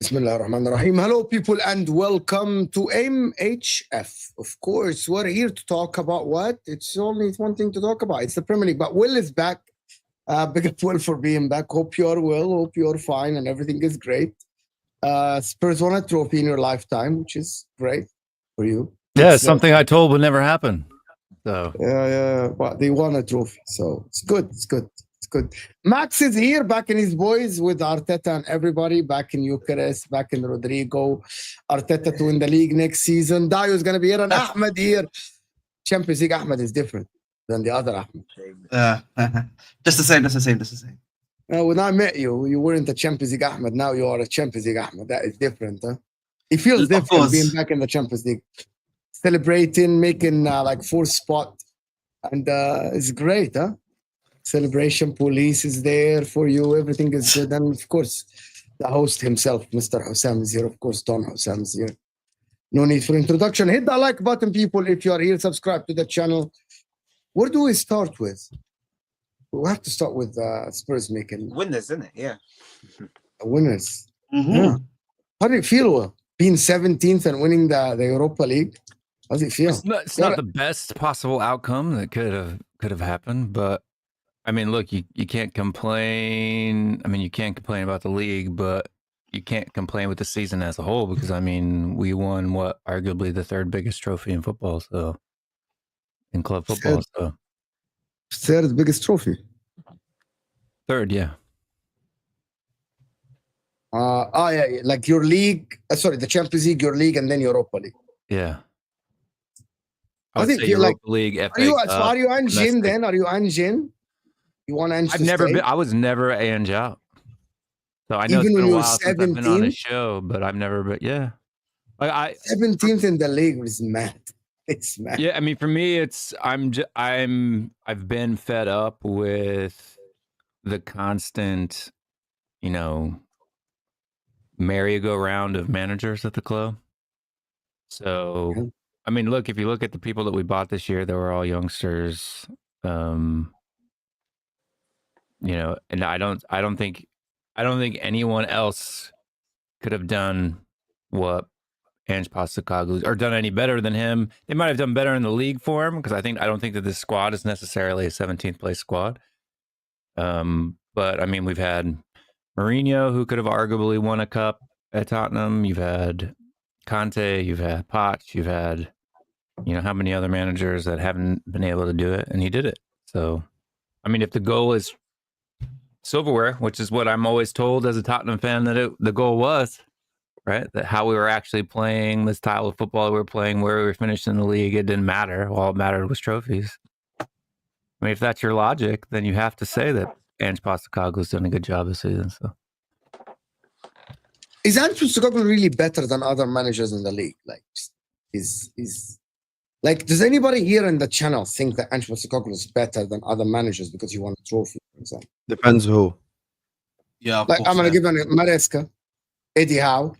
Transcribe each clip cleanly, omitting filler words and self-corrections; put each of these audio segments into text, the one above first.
Bismillah ar-Rahman ar-Rahim. Hello, people, and welcome to MHF. Of course, we're here to talk about what? It's only one thing to talk about. It's the Premier League. But Will is back. Big up Will for being back. Hope you're well. Hope you're fine and everything is great. Spurs won a trophy in your lifetime, which is great for you. Yeah, it's something I told would never happen. So yeah. But they won a trophy, so it's good. It's good. It's good. Max is here, back in his boys with Arteta and everybody, back in Eucharist, back in Rodrigo. Arteta to win the league next season. Dayo is going to be here and Ahmed here. Champions League Ahmed is different than the other Ahmed. Just the same. When I met you, you weren't a Champions League Ahmed. Now you are a Champions League Ahmed. That is different, huh? It feels different being back in the Champions League. Celebrating, making like fourth spot. And it's great, huh? Celebration police is there for you. Everything is good. And of course, the host himself, Mr. Husam, is here. Of course, Don Husam is here. No need for introduction. Hit the like button, people. If you are here, subscribe to the channel. Where do we start with? We have to start with Spurs making winners, isn't it? Yeah. Winners. Mm-hmm. Yeah. How do you feel being 17th and winning the Europa League? How does it feel? It's not the best possible outcome that could have happened, but I mean, look, you can't complain. I mean, you can't complain about the league, but you can't complain with the season as a whole because, I mean, we won arguably the third biggest trophy in football, so in club football. Third biggest trophy. Third, yeah. Yeah, like your league. Sorry, the Champions League, your league, and then Europa League. Yeah. I think you're Europa League. FA are you Ange in then? Are you Ange in? You want Ange? I've never been. I was never Ange out. So I know even it's when been a you were while 17? since I've been on a show, but I've never. But yeah, like 17th in the league is mad. It's mad. Yeah, I mean, for me, it's I've been fed up with the constant, merry-go-round of managers at the club. So, I mean, look, if you look at the people that we bought this year, they were all youngsters. And I don't think anyone else could have done what Ange Postecoglou or done any better than him. They might have done better in the league for him because I don't think that this squad is necessarily a 17th place squad. But I mean, we've had Mourinho, who could have arguably won a cup at Tottenham. You've had Conte, you've had Poch, you've had, how many other managers that haven't been able to do it, and he did it. So, I mean, if the goal is silverware, which is what I'm always told as a Tottenham fan that the goal was, right? That how we were actually playing, the style of football we were playing, where we were finished in the league, it didn't matter. All it mattered was trophies. I mean, if that's your logic, then you have to say that Ange Postecoglou's done a good job this season. So, is Ange Postecoglou really better than other managers in the league? Like, is like, does anybody here in the channel think that Ange Postecoglou is better than other managers because he won a trophy, for example? Depends who. Yeah, like I'm gonna give an Maresca, Eddie Howe.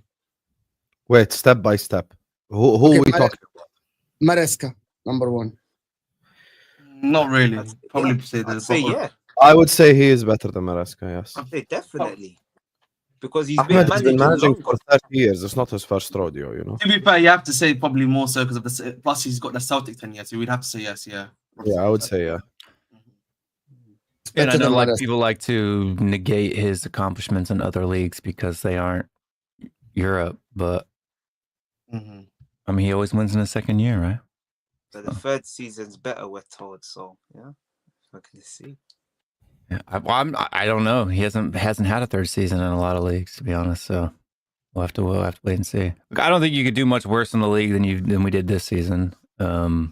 Wait, step by step. Who Okay, are we talking about? Maresca, number one. Not really. Probably yeah, say I'd the say yeah. I would say he is better than Maresca, yes. I'd say definitely. Because he's Ahmed has been managing longer. for 30 years. It's not his first rodeo, you know. To be fair, you have to say probably more so because of the plus he's got the Celtic 10 years, so we'd have to say yes, yeah. Yeah, I would say yeah. and I Better know than like Maresca. people like to negate his accomplishments in other leagues because they aren't Europe, but Mhm. I mean, he always wins in his second year, right? But the third season's better, we're told. So yeah, I can see. Yeah, I don't know. He hasn't had a third season in a lot of leagues, to be honest. So we'll have to wait and see. Look, I don't think you could do much worse in the league than we did this season. I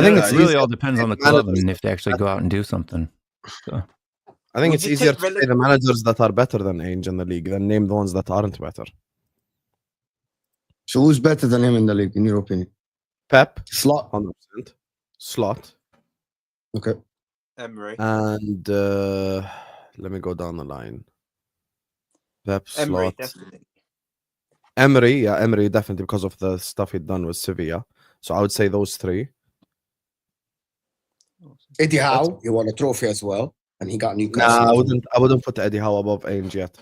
think it it's really easier all to depends say on the the club managers and if they actually go out and do something. So. I think Would it's you easier take to say the managers that are better than Ange in the league than name the ones that aren't better. So who's better than him in the league, in your opinion? Pep, Slot. 100%. Slot. Okay. Emery. And let me go down the line. Pep, Emery, Slot. definitely. Emery definitely because of the stuff he'd done with Sevilla. So I would say those three. Eddie Howe, he won a trophy as well, and he got Newcastle. Nah, I wouldn't put Eddie Howe above Ange yet.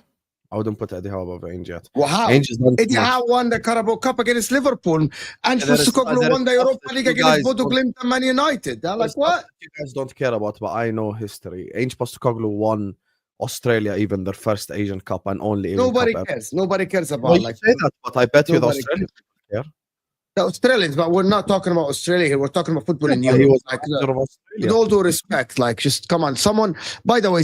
I wouldn't put Eddie Howe above Ange yet. Well, how? Ange has done too Eddie much. Howe won the Carabao Cup against Liverpool. And there is Postecoglou won the stuff Europa that League you against guys Bodo don't- Glimt and Man United. They're like, There's stuff what? that you guys don't care about, but I know history. Ange Postecoglou won Australia, even their first Asian Cup and only Asian Nobody Cup ever. cares. Nobody cares about Well, you like say that, but I bet you the Nobody Australians care. the Australians, but we're not talking about Australia here. We're talking about football in But he Europe. was Like, manager of with Australia. all due respect, like, just come on. By the way,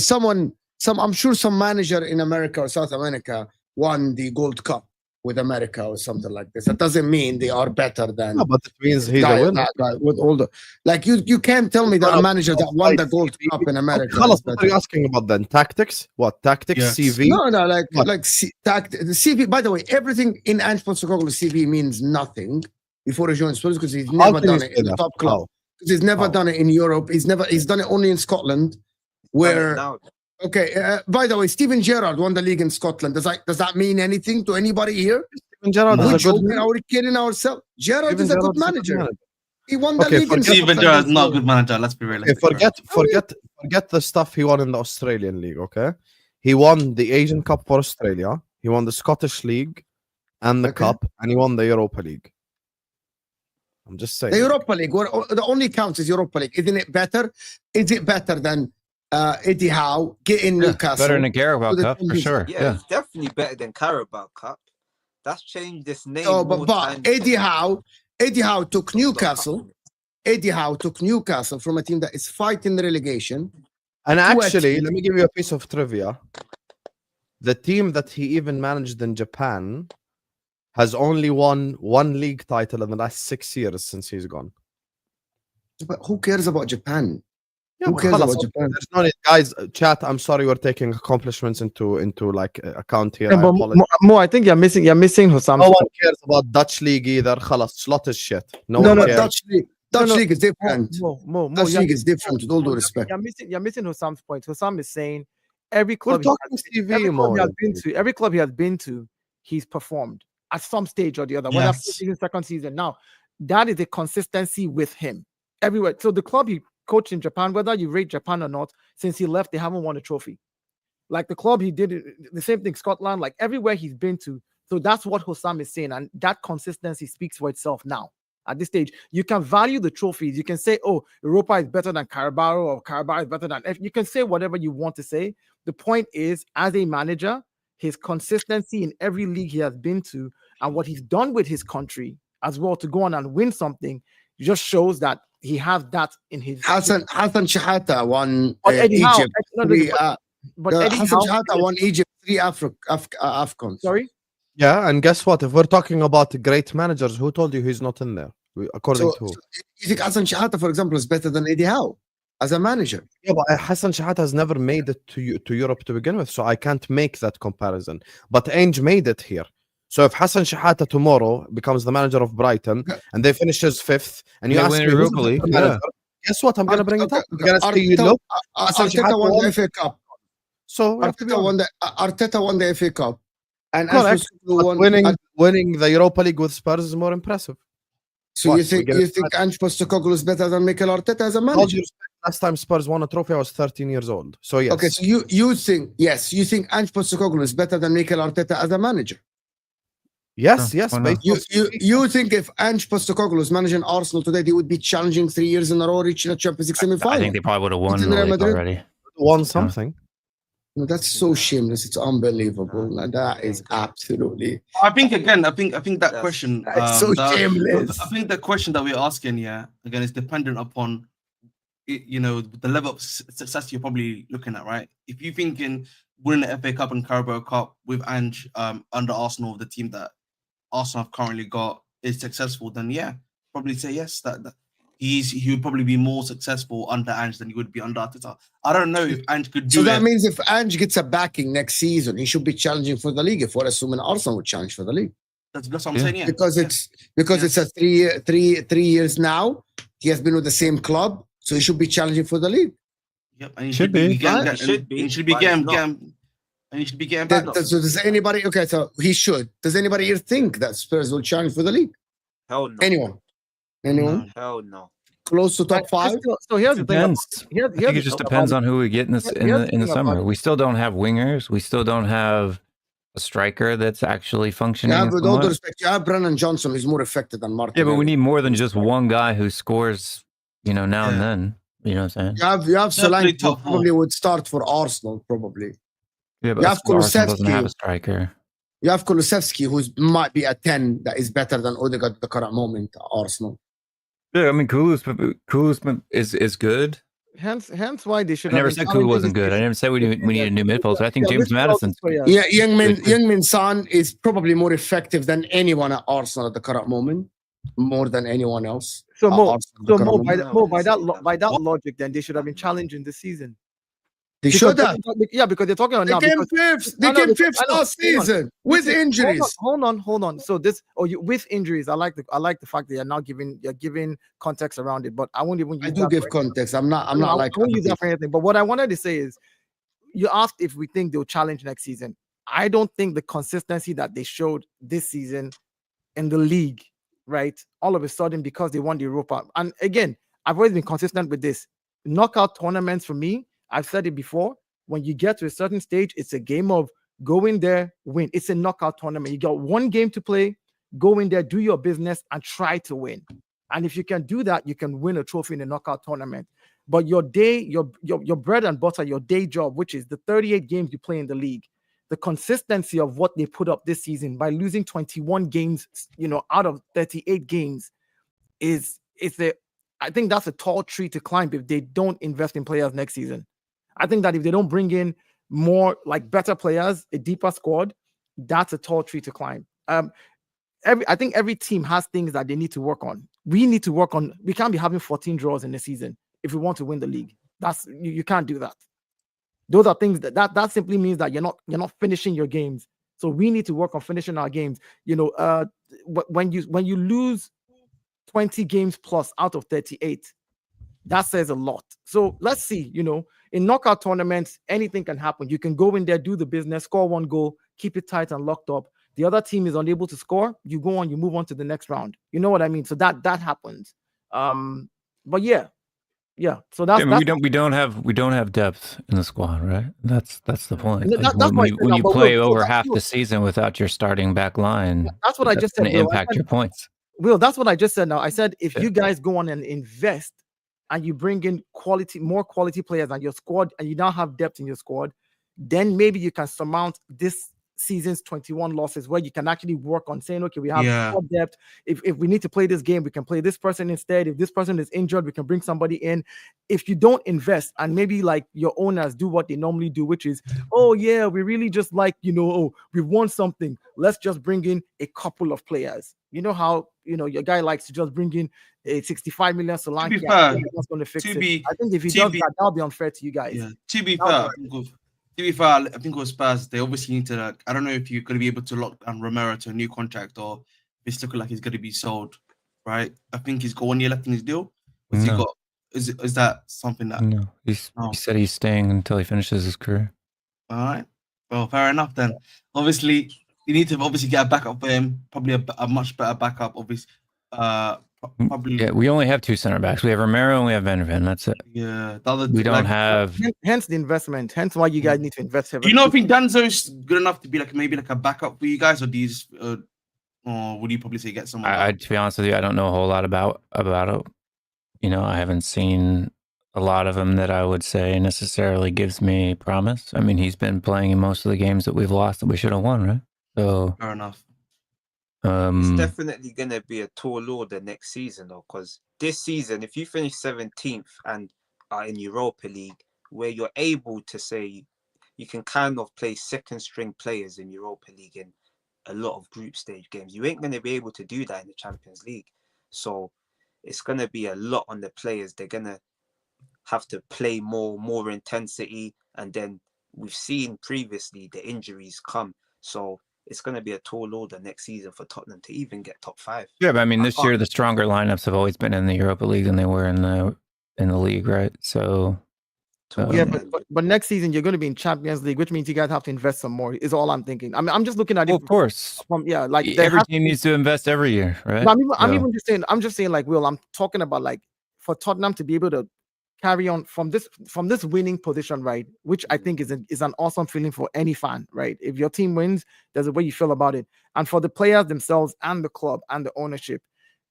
I'm sure some manager in America or South America won the Gold Cup with America or something like this. That doesn't mean they are better than No, but it means he's a guy, winner. that guy with all the like. You can't tell me that a manager that won the Gold Cup in America. Khalas, is what are you better. asking about then? Tactics? What? Tactics? Yes. CV? No, What? the CV. By the way, everything in Ange Postecoglou's CV means nothing before he joins Spurs because he's How never can you done it say in the that? top club. How? Because he's never How? done it in Europe. He's done it only in Scotland. Where Now, okay, by the way, Steven Gerrard won the league in Scotland. Does that mean anything to anybody here? Steven Gerrard We're is a good joking. manager. Are we kidding ourselves? Gerrard Steven is a good Gerrard is manager. He won the Okay, league in forget- Steven Scotland. Gerrard's as not a well. good manager, let's be Okay, realistic. forget the stuff he won in the Australian League, okay? He won the Asian Cup for Australia, he won the Scottish League and the Okay. Cup, and he won the Europa League. I'm just saying. The Europa League, the only counts is Europa League. Isn't it better? Is it better than Eddie Howe getting Newcastle? Better than a Carabao to the Cup for Champions sure. yeah, Yeah. it's definitely better than Carabao Cup. That's changed this name. Oh, more but times Eddie than- Howe took Cup. Newcastle. Eddie Howe took Newcastle from a team that is fighting the relegation. And actually, achieve- let me give you a piece of trivia. The team that he even managed in Japan has only won one league title in the last 6 years since he's gone. But who cares about Japan? Yeah, Who but cares خلاص, about Japan? There's no need, guys. Chat. I'm sorry, we're taking accomplishments into like account here. Yeah, I but apologize. Mo, I think you're missing Husam. No one cares about Dutch league either. خلاص, slot is shit. No one cares. Dutch No, League is different. Mo, Dutch you're- League is different with all due respect. You're missing Husam's point. Hussam is saying every We're club, talking CV, Mo. every club he has been to, he's performed at some stage or the other. Whether Yes. first season, second season. Now, that is a consistency with him everywhere. So the club he coached in Japan, whether you rate Japan or not, since he left, they haven't won a trophy. Like the club he did the same thing, Scotland, like everywhere he's been to. So that's what Hussam is saying, and that consistency speaks for itself now. At this stage, you can value the trophies. You can say, "Oh, Europa is better than Carabao," or "Carabao is better than." You can say whatever you want to say. The point is, as a manager, his consistency in every league he has been to, and what he's done with his country as well to go on and win something, just shows that he has that in his. Hassan Shahata won But Eddie Howe, Egypt. no, Three, but Eddie Hassan Howe, Shahata won Egypt 3 AFCONs. sorry, Yeah, and guess what? If we're talking about great managers, who told you he's not in there? According So, to who? so you think Hassan Shahata, for example, is better than Eddie Howe as a manager? Yeah, but Hassan Shahata has never made it to Europe to begin with, so I can't make that comparison. But Ange made it here. So if Hassan Shahata tomorrow becomes the manager of Brighton Yeah. and they finishes 5th, and you They ask win me who's Europa the League, better yeah. manager, guess what? I'm gonna bring it up. I'm gonna say, Arteta, Hassan Arteta Shahata won won. the FA Cup. So we have to be honest. Arteta won the FA Cup, and Correct. Postecoglou But won. winning the Europa League with Spurs is more impressive. So What, you we think get it Ange Postecoglou is better than Mikel Arteta as a All due manager? respect, last time Spurs won a trophy, I was 13 years old. So yes. Okay, so you think you think Ange Postecoglou is better than Mikel Arteta as a manager? Yes, No, yes. why not? based on You think if Ange Postecoglou is managing Arsenal today, they would be challenging 3 years in a row, reaching a Champions League semi-final? I think they probably would have won Beating the Real league Madrid? already. won something. No, that's so shameless. It's unbelievable. And that is absolutely. I think again, I think that That's- question. It's so shameless. I think the question that we're asking, yeah, again, is dependent upon, the level of success you're probably looking at, right? If you're thinking winning the FA Cup and Carabao Cup with Ange under Arsenal, the team that Arsenal have currently got, is successful, then yeah, probably say yes. That he would probably be more successful under Ange than he would be under Arteta. I don't know if Ange could do So that it. means if Ange gets a backing next season, he should be challenging for the league. If we're assuming Arsenal would challenge for the league, That's what I'm Yeah. saying. Yeah, because it's a 3 years now. He has been with the same club, so he should be challenging for the league. Yep, and he Should be. He should be, And he should be but getting, he's not. and he should be getting back. So does anybody? Okay, so he should. Does anybody here think that Spurs will challenge for the league? Hell no. Anyone? Anyone Hell no. close to top five? So here's the thing. Depends. Here's I think it just depends on who we get in Here's in the the thing summer. about- We still don't have wingers. We still don't have a striker that's actually functioning. Yeah, with all somewhat. due respect, you have Brennan Johnson, who's more effective than Martin. Yeah, but we need more than just one guy who scores, now Yeah. and then. You know what I'm saying? You have Definitely Solanke, who top four. probably would start for Arsenal, probably. Yeah, You have Arsenal doesn't Kulusevski. have a striker. You have Kulusevski, who might be a 10 that is better than Odegaard at the current moment at Arsenal. Yeah, I mean, Koulibaly is good. hence why they should. I never have been said Koulibaly challenging wasn't this good. I season. never said we need a new midfield. So I think Yeah, James this is also Madison's players. Yeah, Youngmin Good. Son is probably more effective than anyone at Arsenal at the current moment, more than anyone else. So at Mo, Arsenal at the so current Mo, moment. by that logic, then they should have been challenging this season. They should have. Yeah, because they're talking about They now. came because- fifth. They No, no, came because- fifth I know, last hold on. season with Listen, injuries. Hold on. So with injuries, I like the fact that you're giving context around it, but I won't even use I do that give for- context. I'm not I like won't other use that people. for anything. But what I wanted to say is, you asked if we think they'll challenge next season. I don't think the consistency that they showed this season in the league, right? All of a sudden, because they won the Europa. And again, I've always been consistent with this. Knockout tournaments for me, I've said it before. When you get to a certain stage, it's a game of go in there, win. It's a knockout tournament. You got one game to play, go in there, do your business, and try to win. And if you can do that, you can win a trophy in a knockout tournament. But your bread and butter, your day job, which is the 38 games you play in the league, the consistency of what they put up this season by losing 21 games, out of 38 games, I think that's a tall tree to climb if they don't invest in players next season. I think that if they don't bring in more better players, a deeper squad, that's a tall tree to climb. I think every team has things that they need to work on. We need to work on. We can't be having 14 draws in the season if we want to win the league. You can't do that. Those are things that simply means that you're not finishing your games. So we need to work on finishing our games. When you lose 20 games plus out of 38, that says a lot. So let's see, in knockout tournaments, anything can happen. You can go in there, do the business, score one goal, keep it tight and locked up. The other team is unable to score. You go on, you move on to the next round. You know what I mean? So that happens. But yeah. So that's we don't have depth in the squad, right? That's the point. That's When you play over half the season without your starting back line, that's what I just said. Going to impact your points. Will, that's what I just said. Now I said if you guys go on and invest and you bring in more quality players and your squad, and you now have depth in your squad, then maybe you can surmount this season's 21 losses, where you can actually work on saying, okay, we have Yeah. more depth. If we need to play this game, we can play this person instead. If this person is injured, we can bring somebody in. If you don't invest and maybe like your owners do what they normally do, which is, oh yeah, we really just like, oh, we want something. Let's just bring in a couple of players. You know how, your guy likes to just bring in a 65 million Solanke. To be fair, That's going to fix to it. be- I think if he to does be- that, that'll be unfair to you guys. Yeah. To be That fair, was I think with Spurs, they obviously need to. I don't know if you're going to be able to lock down Romero to a new contract, or if it's looking like he's going to be sold. Right? I think he's got 1 year left in his deal. What's he No. got? Is that something that? No, he said he's staying until he finishes his career. All right. Well, fair enough then. Obviously, you need to get a backup for him. Probably a much better backup. Obviously, probably. Yeah, we only have 2 center backs. We have Romero and we have Van Ven. That's it. Yeah. The other, We don't have. hence the investment. Hence why you guys need to invest Do heavily. you know if Danzo's good enough to be maybe a backup for you guys, or do you just, or would you probably say get someone? To be honest with you, I don't know a whole lot about it. I haven't seen a lot of him that I would say necessarily gives me promise. I mean, he's been playing in most of the games that we've lost that we should have won, right? So Fair enough. It's definitely going to be a tall order next season, though, because this season, if you finish 17th and are in Europa League, where you're able to say you can kind of play second string players in Europa League in a lot of group stage games, you ain't going to be able to do that in the Champions League. So it's going to be a lot on the players. They're going to have to play more intensity. And then we've seen previously the injuries come. So it's going to be a tall order next season for Tottenham to even get top 5. yeah, but I mean, this year the stronger lineups have always been in the Europa League than they were in the league, right? So Yeah, but next season you're going to be in Champions League, which means you guys have to invest some more. Is all I'm thinking. I mean, I'm just looking at it. of course, From like every team needs to invest every year, right? But I'm even just saying. I'm just saying, like, Will, I'm talking about like for Tottenham to be able to carry on from this winning position, right? Which I think is an awesome feeling for any fan, right? If your team wins, there's a way you feel about it, and for the players themselves and the club and the ownership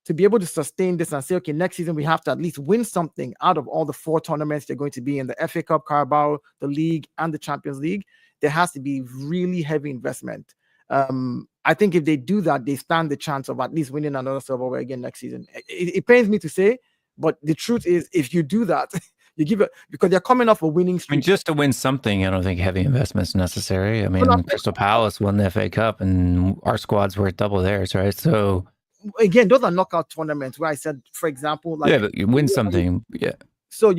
to be able to sustain this and say, okay, next season we have to at least win something out of all the 4 tournaments they're going to be in: the FA Cup, Carabao, the League, and the Champions League. There has to be really heavy investment. I think if they do that, they stand the chance of at least winning another silverware again next season. It pains me to say, but the truth is, if you do that, you give it, because they're coming off a winning streak. I mean, just to win something, I don't think heavy investment's necessary. I mean, Crystal Palace won the FA Cup, and our squad's worth double theirs, right? So again, those are knockout tournaments where I said, for example, like, yeah, but you win something, yeah. So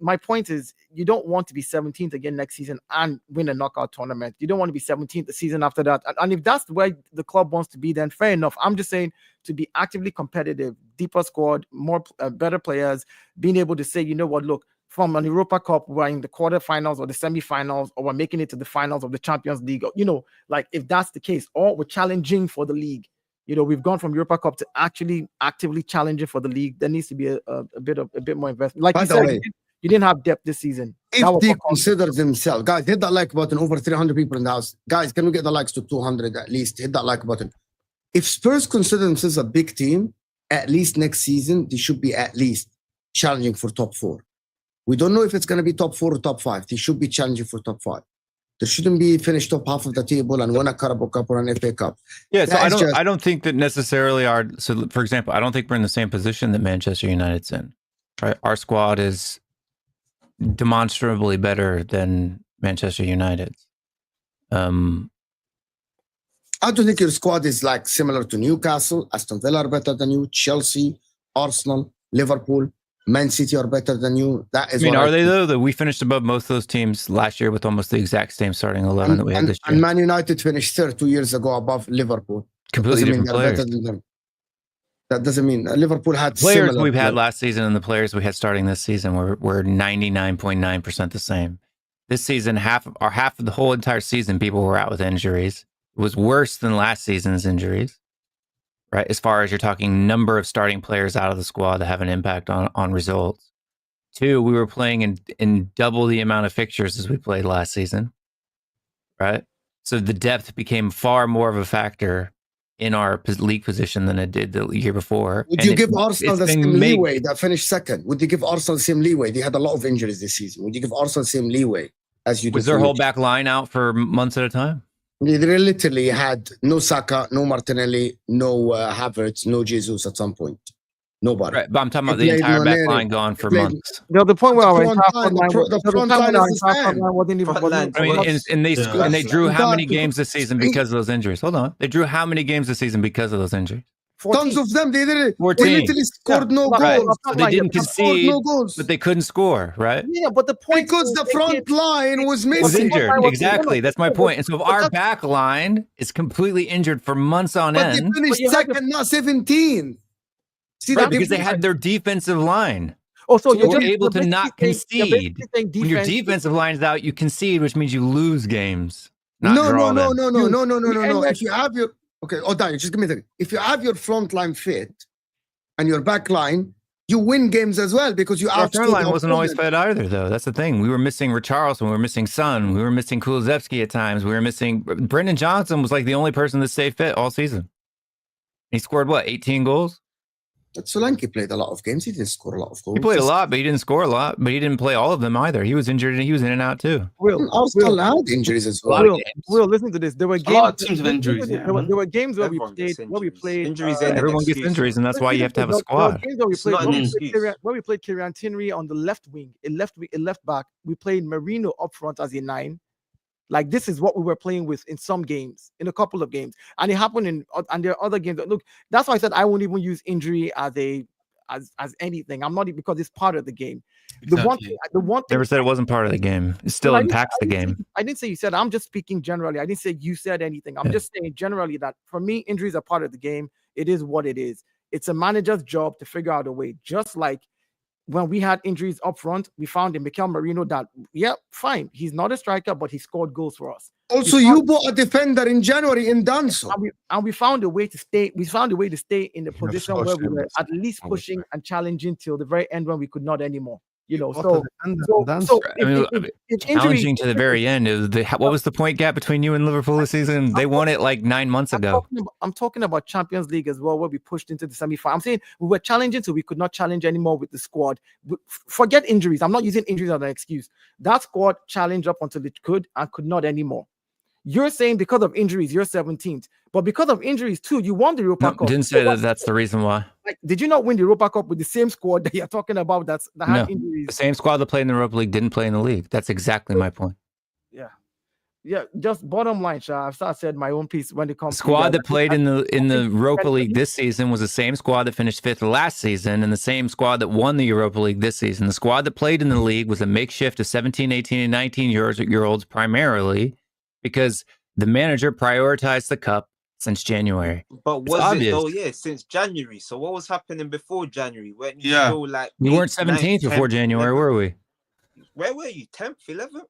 my point is, you don't want to be 17th again next season and win a knockout tournament. You don't want to be 17th the season after that. And if that's where the club wants to be, then fair enough. I'm just saying, to be actively competitive, deeper squad, more better players, being able to say, you know what, look, from an Europa Cup, we're in the quarterfinals or the semifinals, or we're making it to the finals of the Champions League. Like if that's the case, or we're challenging for the league. We've gone from Europa Cup to actually actively challenging for the league. There needs to be a bit more investment. Like you said, you didn't have depth this season. If they consider themselves, guys, hit that like button. Over 300 people in the house. Guys, can we get the likes to 200 at least? Hit that like button. If Spurs consider themselves a big team, at least next season, they should be at least challenging for top 4. We don't know if it's going to be top 4 or top 5. They should be challenging for top 5. There shouldn't be finished top half of the table and win a Carabao Cup or an FA Cup. Yeah, so I don't think that necessarily so for example, I don't think we're in the same position that Manchester United's in. Right? Our squad is demonstrably better than Manchester United's. I don't think your squad is like similar to Newcastle. Aston Villa are better than you. Chelsea, Arsenal, Liverpool, Man City are better than you. That is. I mean, are they though? That we finished above most of those teams last year with almost the exact same starting 11 that we had this year. And Man United finished third 2 years ago above Liverpool. Completely different players. That doesn't mean Liverpool had players we've had last season and the players we had starting this season were 99.9% the same. This season, half of the whole entire season, people were out with injuries. It was worse than last season's injuries. Right, as far as you're talking number of starting players out of the squad that have an impact on results. 2, we were playing in double the amount of fixtures as we played last season. Right, so the depth became far more of a factor in our league position than it did the year before. Would you give Arsenal the same leeway that finished second? Would you give Arsenal the same leeway? They had a lot of injuries this season. Would you give Arsenal the same leeway as you did? Was their whole back line out for months at a time? They literally had no Saka, no Martinelli, no Havertz, no Jesus at some point. Nobody. Right, but I'm talking about They the played entire back Nwaneri. line gone for They played- months. The point where our Front entire line, front line, the front line is the same. wasn't even. Front line, I mean, and they Yeah. and they drew how many That- games this season because of those injuries? Hold on, they drew how many games this season because of those injuries? 14. Tons of them. They 14. literally scored no Right. goals. So they didn't They scored concede, no goals. but they couldn't score, right? Yeah, but the point Because the front line was It was missing. injured. line was- Exactly. That's my but- point. And so if but our that's- back line is completely injured for months on But they end, finished you had second, not 17. See right, that because they had their defensive line. Oh, so So you're we're just- able you're to not basically saying- you're concede. basically saying When your defense- defensive line's out, you concede, which means you lose games. Not No. draw them. If you have your Dayo, just give me a second. If you have your front line fit and your back line, you win games as well because you Our outscored third line the wasn't always opponent. fed either, though. That's the thing. We were missing Richarlison. We were missing Son. We were missing Kulusevski at times. We were missing Brendan Johnson was like the only person that stayed fit all season. He scored what, 18 goals? Solanke played a lot of games. He didn't score a lot of goals. He played a lot, but he didn't score a lot. But he didn't play all of them either. He was injured and he was in and out too. Arsenal had injuries as well. Will, listen to this. There were A games. lot of teams have injuries, There yeah, were, man. there were games where Everyone gets we played injuries. Ain't an Everyone gets excuse. injuries, and that's why you have to have a There were squad. games where we It's played, not an where we excuse. played where we played Kieran Tierney on the left wing, a left back. We played Marino up front as a 9. Like this is what we were playing with in some games, in a couple of games, and it happened and there are other games. Look, that's why I said I won't even use injury as anything. I'm not, because it's part of the game. The one thing, Never said it wasn't part of the game. It still impacts the game. I didn't say you said. I'm just speaking generally. I didn't say you said anything. I'm just saying generally that for me, injuries are part of the game. It is what it is. It's a manager's job to figure out a way. Just like when we had injuries up front, we found in Mikel Merino that, fine, he's not a striker, but he scored goals for us. Also, you bought a defender in January and done so. And we found a way to stay. We found a way to stay in the position where we were at least pushing and challenging till the very end when we could not anymore. You know, if challenging to the very end. What was the point gap between you and Liverpool this season? They won it like 9 months ago. I'm talking about Champions League as well, where we pushed into the semi-final. I'm saying we were challenging till we could not challenge anymore with the squad. Forget injuries. I'm not using injuries as an excuse. That squad challenged up until it could and could not anymore. You're saying because of injuries, you're 17th. But because of injuries too, you won the Europa Cup. Didn't say that's the reason why. Like, did you not win the Europa Cup with the same squad that you're talking about that had No. injuries? The same squad that played in the Europa League didn't play in the league. That's exactly my point. Yeah, just bottom line, Shah. I've said my own piece when it comes The squad to that played in the Europa League this season was the same squad that finished 5th last season and the same squad that won the Europa League this season. The squad that played in the league was a makeshift of 17, 18, and 19-year-olds primarily because the manager prioritized the cup since January. But was it though? Yeah, since January. So what was happening before January? When you still like We weren't 8th, 17th 9th, before 10th, January, 11th? were we? Where were you? 10th, 11th?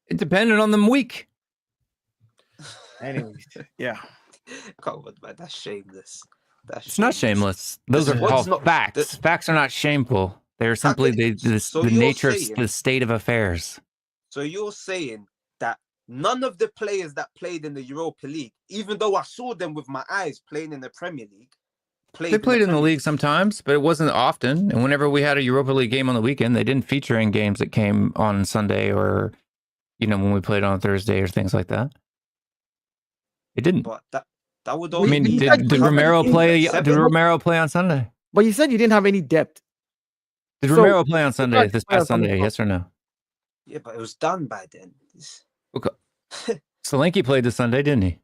It depended on the week. Anyways, yeah. Come on, man. That's shameless. It's not shameless. Those are What's called not- facts. Facts are not shameful. They're simply So the you're nature of saying- the state of affairs. So you're saying that none of the players that played in the Europa League, even though I saw them with my eyes playing in the Premier League, They played in the Premier league sometimes, but it wasn't often. And whenever we had a Europa League game on the weekend, they didn't feature in games that came on Sunday or, when we played on Thursday or things like that. It didn't. But that would I only mean, be did Romero play? Did 7. Romero play on Sunday? But you said you didn't have any depth. Did So- Romero play on Sunday? Right, This yeah, past Sunday? Yes or no? Yeah, but it was done by then. Solanke played this Sunday, didn't he?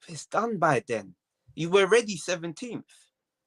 It's done by then. You were already 17th.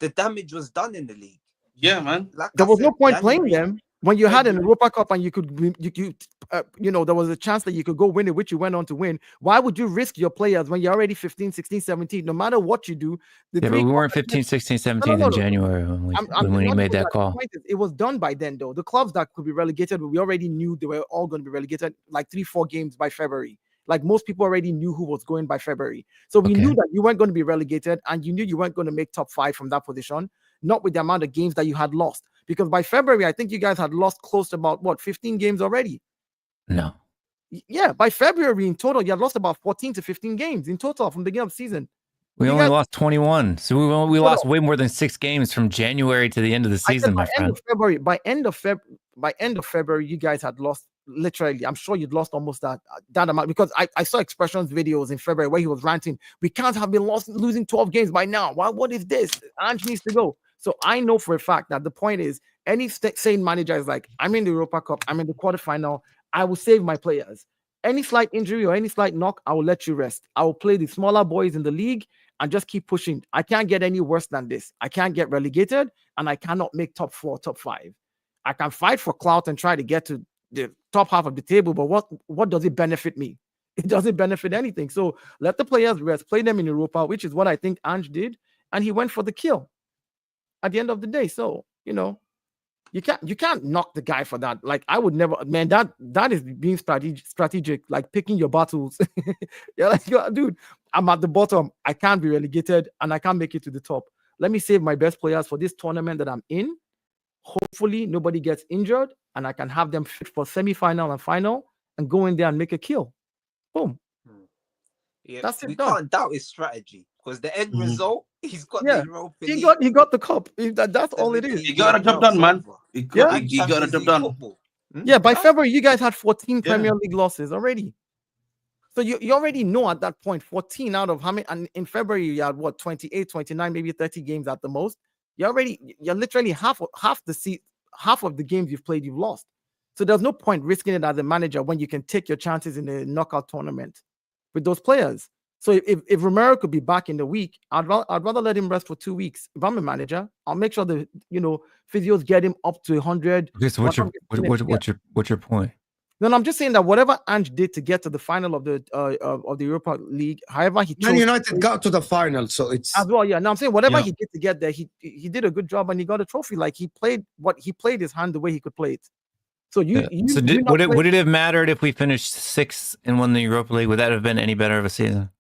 The damage was done in the league. Yeah, man. Like There I was no said, point playing January- them when you had an Europa Cup and you could, there was a chance that you could go win it, which you went on to win. Why would you risk your players when you're already 15, 16, 17? No matter what you do, Yeah, but we weren't 15, 16, 17 No. in January when he made that call. It was done by then, though. The clubs that could be relegated, we already knew they were all going to be relegated like 3-4 games by February. Like most people already knew who was going by February. So we knew that you weren't going to be relegated and you knew you weren't going to make top 5 from that position, not with the amount of games that you had lost. Because by February, I think you guys had lost close to about, 15 games already? No. Yeah, by February in total, you had lost about 14 to 15 games in total from the beginning of the season. We only lost 21. So we lost way more than 6 games from January to the end of the season, my friend. By end of February, you guys had lost literally, I'm sure you'd lost almost that amount, because I saw expressions videos in February where he was ranting, we can't have been losing 12 games by now. What is this? Ange needs to go. So I know for a fact that the point is, any sane manager is like, I'm in the Europa Cup, I'm in the quarterfinal, I will save my players. Any slight injury or any slight knock, I will let you rest. I will play the smaller boys in the league and just keep pushing. I can't get any worse than this. I can't get relegated, and I cannot make top 4, top 5. I can fight for clout and try to get to the top half of the table, but what does it benefit me? It doesn't benefit anything. So let the players rest, play them in Europa, which is what I think Ange did, and he went for the kill at the end of the day. So, you can't knock the guy for that. Like, I would never, man, that is being strategic, like picking your battles. You're like, dude, I'm at the bottom. I can't be relegated and I can't make it to the top. Let me save my best players for this tournament that I'm in. Hopefully nobody gets injured and I can have them fit for semi-final and final and go in there and make a kill. Boom. Yeah, that's it. We done. can't doubt his strategy, because the end result, he's got the Europa League. He got the cup. That's all it is. He got a job done, man. He got a job done. Yeah, by February, you guys had 14 Premier League losses already. So you already know at that point, 14 out of how many, and in February, you had what, 28, 29, maybe 30 games at the most. You're literally half of the games you've played, you've lost. So there's no point risking it as a manager when you can take your chances in a knockout tournament with those players. So if Romero could be back in the week, I'd rather let him rest for 2 weeks. If I'm a manager, I'll make sure the physios get him up to 100. Okay, so what's your point? No, I'm just saying that whatever Ange did to get to the final of the Europa League, however he chose, Man United got to the final, so it's as well. Yeah, no, I'm saying whatever he did to get there, he did a good job and he got a trophy. Like, he played his hand the way he could play it. So would it have mattered if we finished 6th and won the Europa League? Would that have been any better of a season?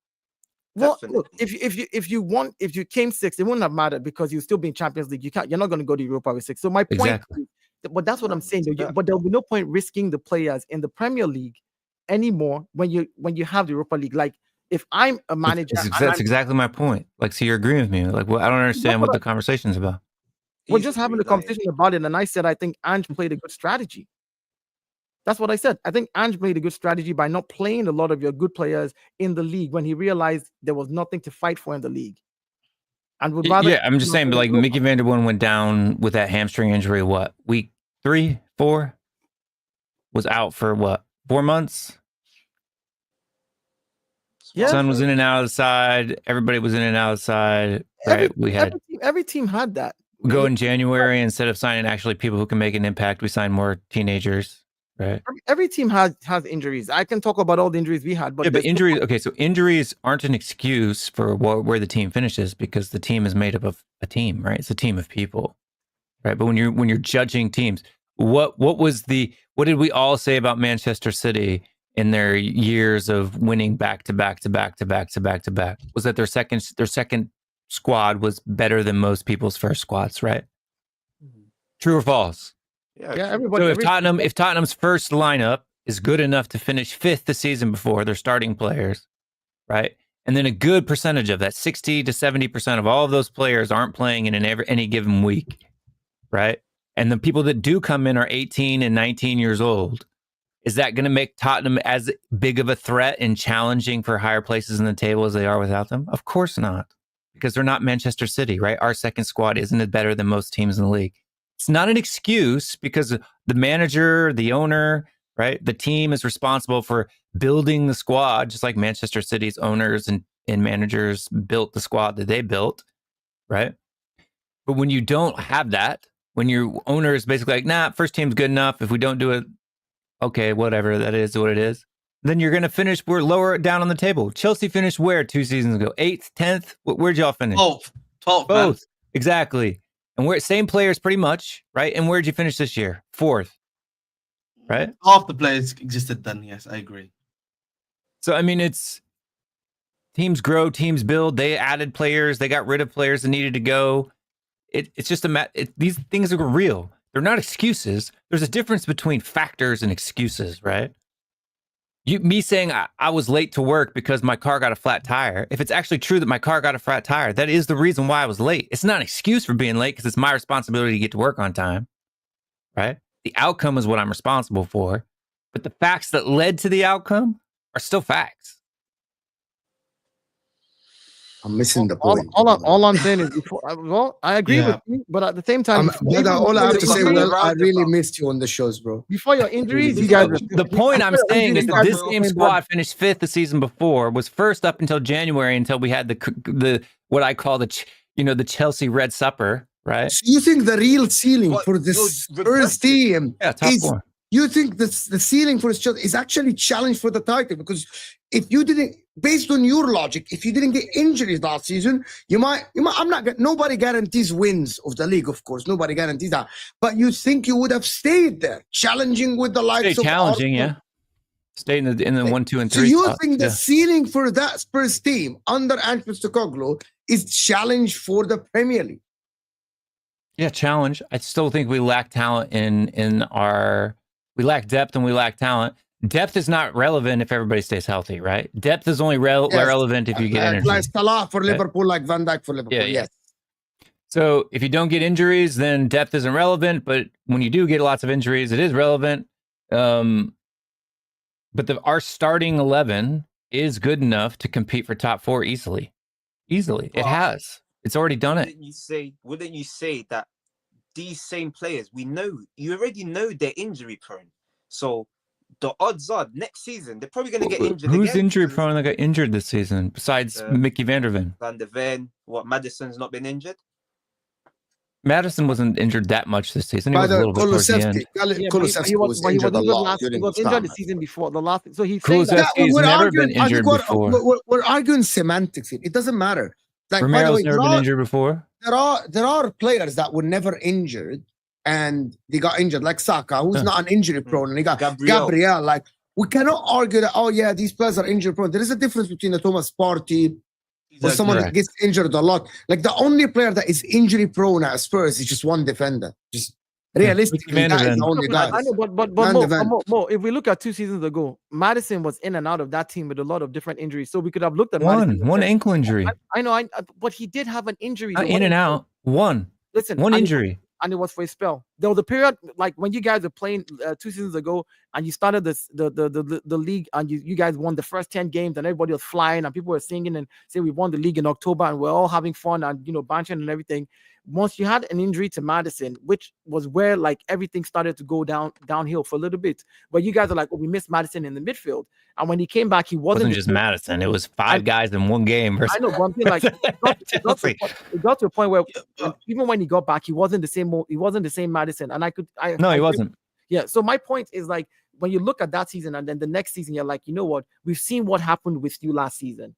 Well, look, if you came 6th, it wouldn't have mattered because you still be in Champions League. You're not going to go to Europa with 6. So my point, but that's what I'm saying. But there'll be no point risking the players in the Premier League anymore when you have the Europa League. Like, if I'm a manager, that's exactly my point. Like, so you're agreeing with me? Like, well, I don't understand what the conversation's about. We're just having a conversation about it, and I said I think Ange played a good strategy. That's what I said. I think Ange made a good strategy by not playing a lot of your good players in the league when he realized there was nothing to fight for in the league. And would rather, I'm just saying, but like Mickey Van der Boom went down with that hamstring injury. What, week 3, 4? Was out for what, 4 months? Yeah, Son was in and out of the side. Everybody was in and out of the side. Right? Every team had that. We go in January, instead of signing actually people who can make an impact, we sign more teenagers. Right. Every team has injuries. I can talk about all the injuries we had, but injuries. Okay, so injuries aren't an excuse for where the team finishes, because the team is made up of a team, right? It's a team of people, right? But when you're judging teams, what did we all say about Manchester City in their years of winning back to back? Was that their second squad was better than most people's first squads, right? True or false? Yeah, everybody. So if Tottenham's first lineup is good enough to finish 5th the season before, their starting players, right? And then a good percentage of that, 60 to 70% of all of those players aren't playing in any given week, right? And the people that do come in are 18 and 19 years old. Is that going to make Tottenham as big of a threat and challenging for higher places in the table as they are without them? Of course not, because they're not Manchester City, right? Our second squad isn't better than most teams in the league. It's not an excuse, because the manager, the owner, right? The team is responsible for building the squad, just like Manchester City's owners and managers built the squad that they built, right? But when you don't have that, when your owner is basically like, nah, first team's good enough. If we don't do it, okay, whatever, that is what it is. Then you're going to finish, we're lower down on the table. Chelsea finished where 2 seasons ago? 8th, 10th? Where'd y'all finish? 12th. Both. Exactly. And we're same players pretty much, right? And where'd you finish this year? 4th, right? Half the players existed then, yes, I agree. So, I mean, it's teams grow, teams build. They added players. They got rid of players that needed to go. It's just these things are real. They're not excuses. There's a difference between factors and excuses, right? Me saying I was late to work because my car got a flat tire. If it's actually true that my car got a flat tire, that is the reason why I was late. It's not an excuse for being late, because it's my responsibility to get to work on time, right? The outcome is what I'm responsible for. but the facts that led to the outcome are still facts. I'm missing the point. All I'm saying is, I agree with you, but at the same time, all I have to say, I really missed you on the shows, bro. Before your injuries, you guys. The point I'm saying is that this same squad finished 5th the season before, was first up until January until we had the what I call the Chelsea Red Supper, right? So you think the real ceiling for this Spurs team is? 4. You think the ceiling for this is actually challenged for the title? Because if you didn't, based on your logic, if you didn't get injuries last season, nobody guarantees wins of the league, of course. Nobody guarantees that. But you think you would have stayed there, challenging with the likes of challenging, Arsenal. Stay in the 1, 2, and 3. So you think the ceiling for that Spurs team under Ange Postecoglou is challenge for the Premier League? Yeah, challenge. I still think we lack talent we lack depth and we lack talent. Depth is not relevant if everybody stays healthy, right? Depth is only relevant if you get injured. Like Salah for Liverpool, like Van Dijk for Liverpool. Yes. So if you don't get injuries, then depth isn't relevant. But when you do get lots of injuries, it is relevant. But our starting 11 is good enough to compete for top 4 easily. Easily. It has. It's already done it. Wouldn't you say that these same players, you already know they're injury prone. So the odds are next season they're probably going to get injured. Who's injury prone that got injured this season besides Mickey van der Ven? Madison's not been injured? Madison wasn't injured that much this season. He was a little bit towards the end. Kulusevski was injured a lot. He was injured the season before. So he's Kulusevski's never been injured before. We're arguing semantics. It doesn't matter. Like, Romero's never been injured before. There are players that were never injured and they got injured, like Saka, who's not an injury prone, and he got Gabriel. Like, we cannot argue that, these players are injury prone. There is a difference between a Thomas Partey or someone that gets injured a lot. Like, the only player that is injury prone at Spurs is just one defender. Just realistically, that is the only guy. I know, but Mo, if we look at 2 seasons ago, Madison was in and out of that team with a lot of different injuries. So we could have looked at one ankle injury. I know, but he did have an injury. In and out. One injury. And it was for a spell. There was a period like when you guys were playing 2 seasons ago, and you started the league, and you guys won the first 10 games, and everybody was flying, and people were singing and saying we won the league in October, and we're all having fun and bantering and everything. Once you had an injury to Madison, which was where like everything started to go downhill for a little bit. But you guys are like, we missed Madison in the midfield, and when he came back, he wasn't just Madison. It was 5 guys in one game. I know one thing. Like it got to a point where even when he got back, he wasn't the same. He wasn't the same Madison, and he wasn't. Yeah. So my point is like when you look at that season and then the next season, you're like, you know what? We've seen what happened with you last season.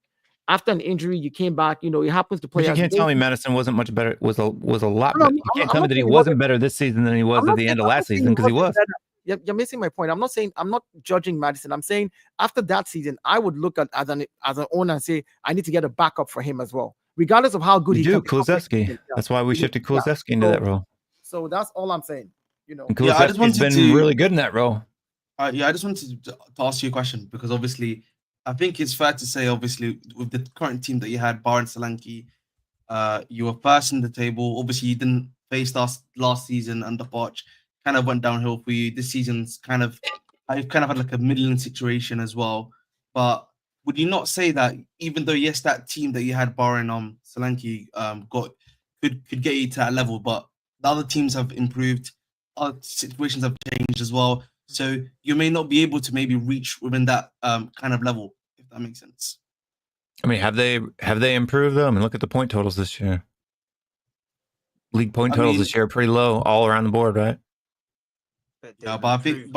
After an injury, you came back. It happens to play. But you can't tell me Madison wasn't much better. Was a lot. No, you can't tell me that he wasn't better this season than he was at the end of last season, because he was. You're missing my point. I'm not judging Madison. I'm saying after that season, I would look at as an owner and say I need to get a backup for him as well, regardless of how good he is. Kulusevski. That's why we shifted Kulusevski into that role. So that's all I'm saying. And Kulusevski's been really good in that role. I just wanted to ask you a question, because obviously, I think it's fair to say, obviously, with the current team that you had, barring Solanke, you were first in the table. Obviously, you didn't face us last season under Poch. Kind of went downhill for you. This season's I've kind of had like a middling situation as well. But would you not say that even though, yes, that team that you had, barring Solanke, could get you to that level, but the other teams have improved, other situations have changed as well. So you may not be able to maybe reach within that kind of level, if that makes sense. I mean, have they improved though? I mean, look at the point totals this year. League point totals this year are pretty low all around the board, right? Yeah, but I think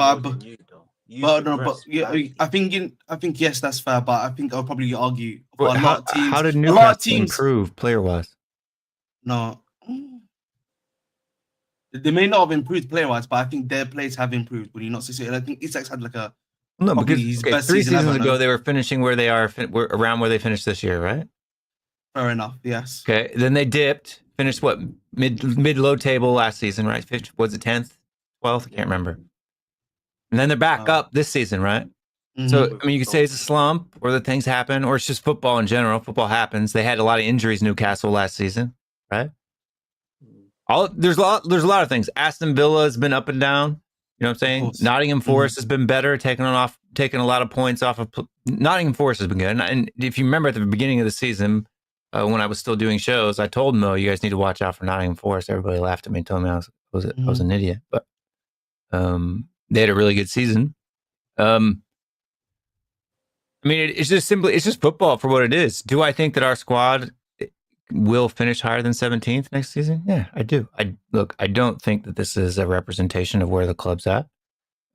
yes, that's fair. But I think I'll probably argue for a lot of teams. How did Newcastle improve player wise? No. They may not have improved player-wise, but I think their players have improved. Would you not say so? I think Isak's had like a... No, because 3 seasons ago, they were finishing where they are, around where they finished this year, right? Fair enough, yes. Okay, then they dipped, finished what, mid-low table last season, right? Was it 10th, 12th? I can't remember. And then they're back up this season, right? Mm-hmm. So, I mean, you could say it's a slump, or that things happen, or it's just football in general. Football happens. They had a lot of injuries, Newcastle, last season, right? There's a lot of things. Aston Villa has been up and down. You know what I'm saying? course. Nottingham Forest has been better, taking a lot of points off of Nottingham Forest has been good. And if you remember at the beginning of the season, when I was still doing shows, I told Mo, you guys need to watch out for Nottingham Forest. Everybody laughed at me and told me I was an idiot. But they had a really good season. I mean, it's just football for what it is. Do I think that our squad will finish higher than 17th next season? Yeah, I do. I don't think that this is a representation of where the club's at.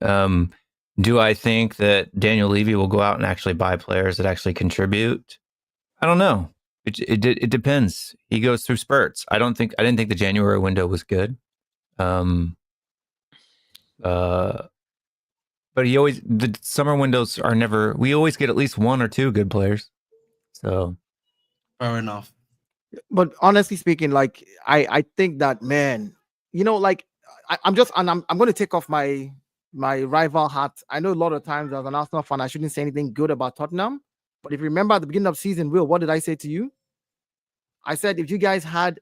Do I think that Daniel Levy will go out and actually buy players that actually contribute? I don't know. It depends. He goes through spurts. I didn't think the January window was good. But the summer windows are never. We always get at least one or two good players. So Fair enough. But honestly speaking, like I think that, man, you know, like I'm going to take off my rival hat. I know a lot of times as an Arsenal fan, I shouldn't say anything good about Tottenham. But if you remember at the beginning of the season, Will, what did I say to you? I said if you guys had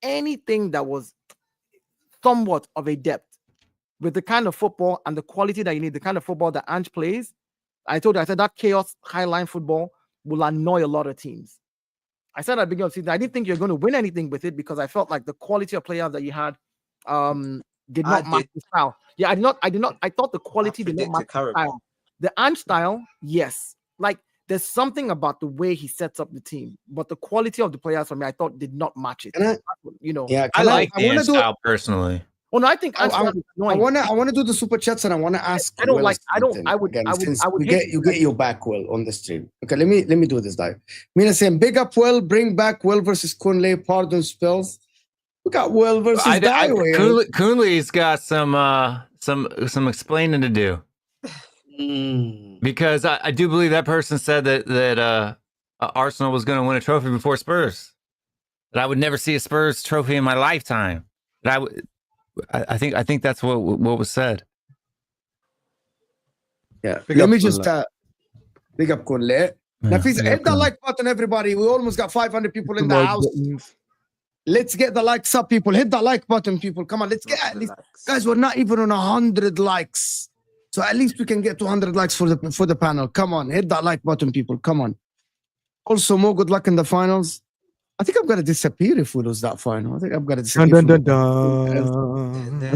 anything that was somewhat of a depth with the kind of football and the quality that you need, the kind of football that Ange plays, I said that chaos highline football will annoy a lot of teams. I said at the beginning of the season, I didn't think you're going to win anything with it because I felt like the quality of players that you had did not match the style. Yeah, I did not. I thought the quality did not match the style. The Ange style, yes. Like there's something about the way he sets up the team, but the quality of the players for me, I thought did not match it. I like the Ange style personally. Oh no, I think I want to do the super chats and I want to ask. You get your back, Will, on the stream. Okay, let me do this dive. Mina saying big up Will, bring back Will versus Kunle, pardon spells. We got Will versus Dayo. Kunle's got some explaining to do. Because I do believe that person said that Arsenal was going to win a trophy before Spurs. That I would never see a Spurs trophy in my lifetime. That I think that's what was said. Yeah. Let me just big up Kunle. Now, please hit the like button, everybody. We almost got 500 people in the house. Let's get the likes up, people. Hit the like button, people. Come on, let's get at least, guys. We're not even on 100 likes. So at least we can get 200 likes for the panel. Come on, hit that like button, people. Come on. Also, more good luck in the finals. I think I'm gonna disappear if we lose that final. I think I'm gonna disappear. I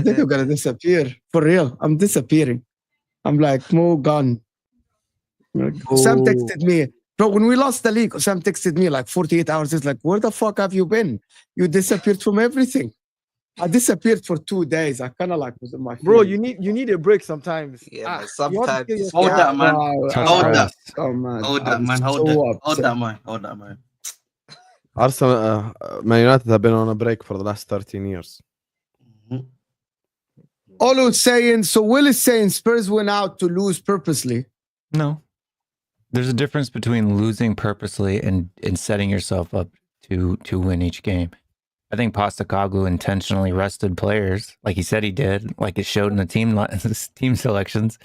think I'm gonna disappear for real. I'm disappearing. I'm like Mo gone. Sam texted me, bro. When we lost the league, Sam texted me like 48 hours. He's like, "Where the fuck have you been? You disappeared from everything." I disappeared for 2 days. I kind of like was in my bro. You need a break sometimes. Yeah, sometimes. Hold that, man. Hold that, man. Arsenal, Man United have been on a break for the last 13 years. Olu's saying, so Will is saying Spurs went out to lose purposely. No. There's a difference between losing purposely and setting yourself up to win each game. I think Postecoglou intentionally rested players, like he said he did, like it showed in the team selections.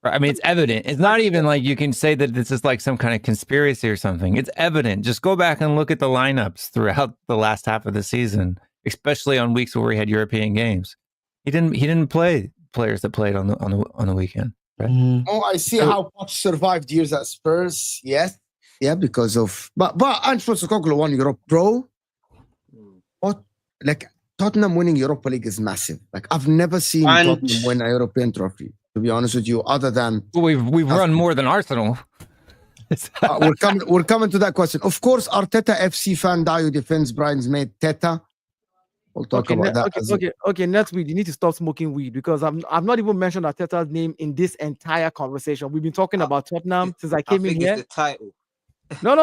I mean, it's evident. It's not even like you can say that this is like some kind of conspiracy or something. It's evident. Just go back and look at the lineups throughout the last half of the season, especially on weeks where we had European games. He didn't play players that played on the weekend. Right? Oh, I see how Poch survived years at Spurs. Yes, yeah, because of but Ange Postecoglou won Europe, bro. What, like Tottenham winning Europa League is massive. Like I've never seen Tottenham win a European trophy. To be honest with you, other than we've run more than Arsenal. We're coming to that question. Of course, Arteta FC fan Dayo defends Brian's mate Teta. We'll talk about that. Okay. Next week, you need to stop smoking weed because I've not even mentioned Arteta's name in this entire conversation. We've been talking about Tottenham since I came in here. It's the title. No.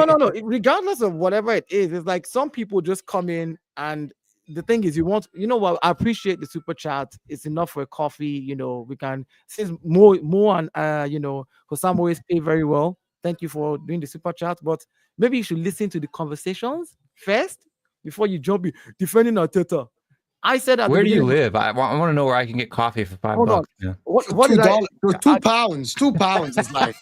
Regardless of whatever it is, it's like some people just come in and the thing is, you know what? I appreciate the super chat. It's enough for a coffee. You know, we can since more and Husam always pay very well. Thank you for doing the super chat, but maybe you should listen to the conversations first before you jump in defending Arteta. I said that. Where do you live? I want to know where I can get coffee for $5. Yeah. What $2? £2. £2 is like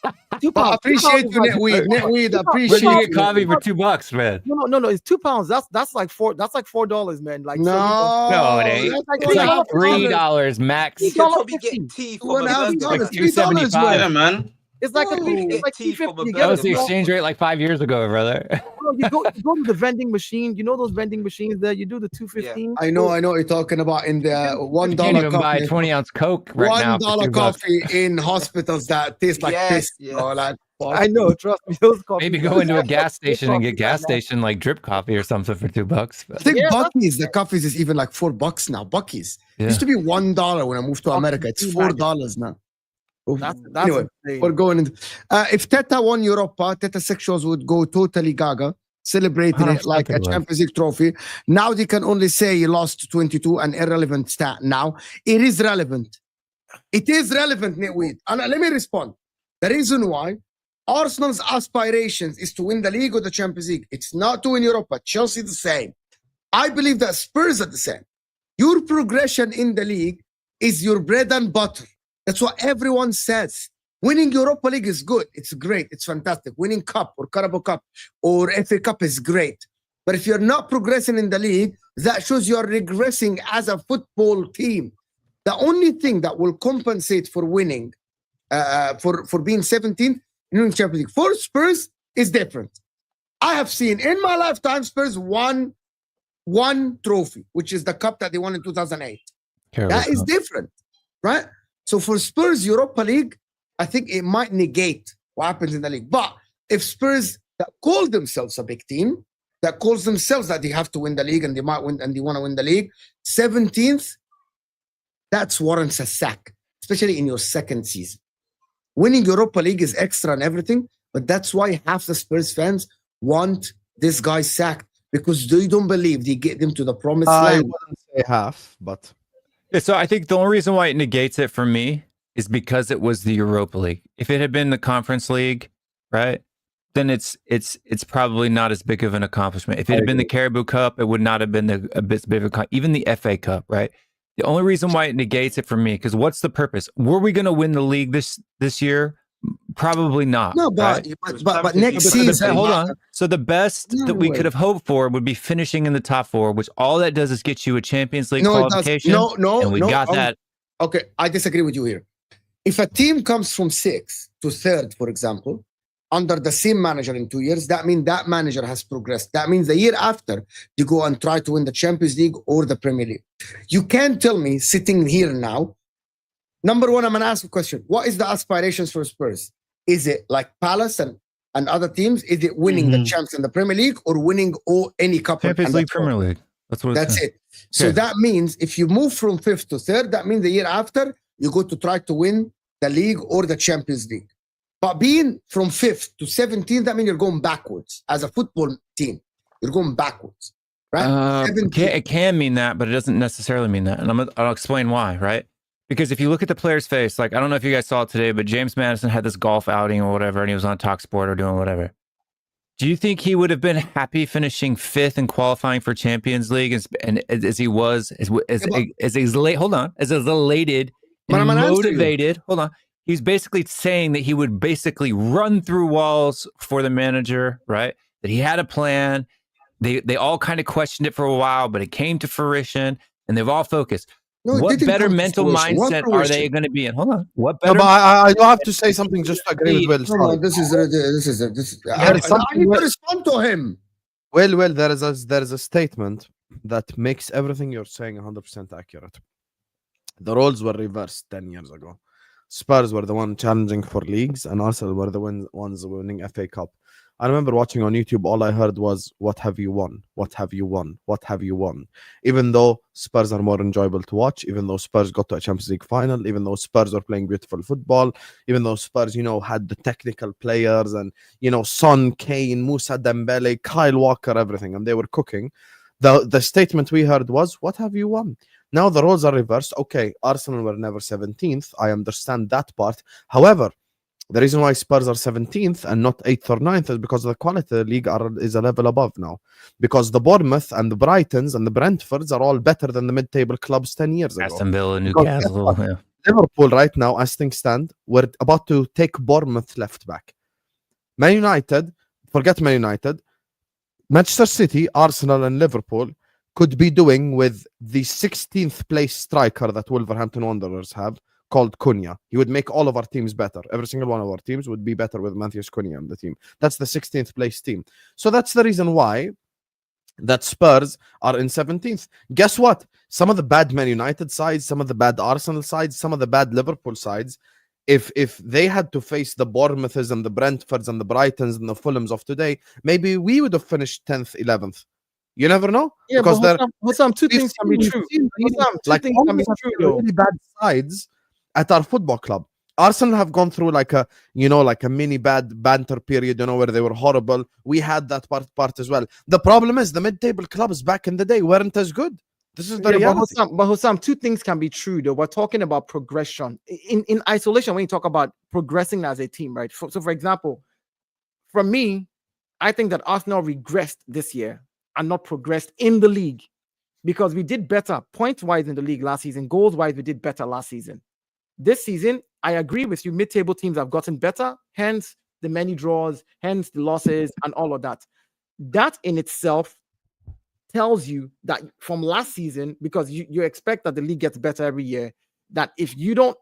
But I £2. appreciate you, Netweed. Netweed, Where appreciate do you you. get coffee for $2, man? No. It's £2. That's like $4, man. Like No, No, it ain't. that's like It's like $2.5. $3 max. You can probably get $3.50. tea Two from and a a half burger. dollars, Like $3 $2.75. Yeah, worth. man. It's like a Bro, three, you it's get like tea from a $3.50. You That get was a the burger. small- exchange rate like 5 years ago, brother. Bro, you go to the vending machine. You know those vending machines there. You do the $2.15. I know what you're talking about in the You can't even buy a $1 20-ounce Coke right now for $1 $2. coffee in hospitals that taste like piss. Yes. Or like, I know, trust me. Those coffees Maybe are- go into a gas station and get coffees are gas nasty. station like drip coffee or something for $2. I But think Yeah, that's- Bucky's, the coffees is even like $4 now. Bucky's yeah. used to be $1 when I moved to Coffee America. It's too $4 now. That's Anyway, insane. we're going in. If Teta won Europa, Teta sexuals would go totally gaga, celebrating it 100% like they a would. Champions League trophy. Now they can only say he lost 22, an irrelevant stat. Now it is relevant. It is relevant, Nitweed. And let me respond. The reason why Arsenal's aspirations is to win the league or the Champions League. It's not to win Europa. Chelsea the same. I believe that Spurs are the same. Your progression in the league is your bread and butter. That's what everyone says. Winning Europa League is good. It's great. It's fantastic. Winning Cup or Carabao Cup or FA Cup is great. But if you're not progressing in the league, that shows you're regressing as a football team. The only thing that will compensate for winning, for being 17th in the Champions League for Spurs is different. I have seen in my lifetime Spurs won one trophy, which is the cup that they won in 2008. That is different, right? So for Spurs Europa League, I think it might negate what happens in the league. But if Spurs that call themselves a big team, that calls themselves that they have to win the league and they might win and they want to win the league, 17th, that's warrants a sack, especially in your second season. Winning Europa League is extra and everything, but that's why half the Spurs fans want this guy sacked because they don't believe they get them to the promised I land. wouldn't say half, but Yeah, so I think the only reason why it negates it for me is because it was the Europa League. If it had been the Conference League, right, then it's probably not as big of an accomplishment. If it had been the Caribou Cup, it would not have been a bit big of a even the FA Cup, right? The only reason why it negates it for me, because what's the purpose? Were we going to win the league this year? Probably not. No, but, right? but next So the season, hold on. So the best No that we way. could have hoped for would be finishing in the top four, which all that does is get you a Champions League No, it does. qualification. No, and we got that. Okay, I disagree with you here. If a team comes from 6th to 3rd, for example, under the same manager in 2 years, that means that manager has progressed. That means the year after, you go and try to win the Champions League or the Premier League. You can't tell me sitting here now. Number one, I'm going to ask a question. What is the aspirations for Spurs? Is it like Palace and other teams? Is it winning the champs in the Premier League or winning any cup? Champions League, Premier League. That's it. So that means if you move from 5th to 3rd, that means the year after, you go to try to win the league or the Champions League. But being from 5th to 17th, that means you're going backwards as a football team. You're going backwards, right? It can mean that, but it doesn't necessarily mean that. And I'll explain why, right? Because if you look at the player's face, like, I don't know if you guys saw it today, but James Madison had this golf outing or whatever, and he was on TalkSport or doing whatever. Do you think he would have been happy finishing 5th and qualifying for Champions League as he was, as elated and motivated? Hold on. He's basically saying that he would basically run through walls for the manager, right? That he had a plan. They all kind of questioned it for a while, but it came to fruition, and they've all focused. No, What better mental mindset are they going to be in? Hold on. What better? No, but I do have to say something just to agree with Will. No, this is I need to respond to him. Well, there is a statement that makes everything you're saying 100% accurate. The roles were reversed 10 years ago. Spurs were the one challenging for leagues, and Arsenal were the ones winning FA Cup. I remember watching on YouTube, all I heard was, what have you won? What have you won? What have you won? Even though Spurs are more enjoyable to watch, even though Spurs got to a Champions League final, even though Spurs were playing beautiful football, even though Spurs, had the technical players and, Son, Kane, Moussa Dembele, Kyle Walker, everything, and they were cooking. The statement we heard was, what have you won? Now the roles are reversed. Okay, Arsenal were never 17th. I understand that part. However, the reason why Spurs are 17th and not 8th or 9th is because the quality of the league is a level above now. Because the Bournemouth and the Brightons and the Brentfords are all better than the mid-table clubs 10 years ago. Aston Villa, Newcastle. Liverpool right now, as things stand, we're about to take Bournemouth left back. Man United, forget Man United. Manchester City, Arsenal, and Liverpool could be doing with the 16th place striker that Wolverhampton Wanderers have, called Cunha. He would make all of our teams better. Every single one of our teams would be better with Matheus Cunha on the team. That's the 16th place team. So that's the reason why that Spurs are in 17th. Guess what? Some of the bad Man United sides, some of the bad Arsenal sides, some of the bad Liverpool sides, if they had to face the Bournemouths and the Brentfords and the Brightons and the Fulhams of today, maybe we would have finished 10th, 11th. You never know. Yeah, because but Husam, two things can be true. Like things can be true, really bad sides at our football club. Arsenal have gone through like a mini bad banter period, where they were horrible. We had that part as well. The problem is the mid-table clubs back in the day weren't as good. This is the reality. But Husam, two things can be true though. We're talking about progression. In isolation, when you talk about progressing as a team, right? So for example, for me, I think that Arsenal regressed this year and not progressed in the league, because we did better point-wise in the league last season. Goals-wise, we did better last season. This season, I agree with you. Mid-table teams have gotten better, hence the many draws, hence the losses, and all of that. That in itself tells you that from last season, because you expect that the league gets better every year, that if you don't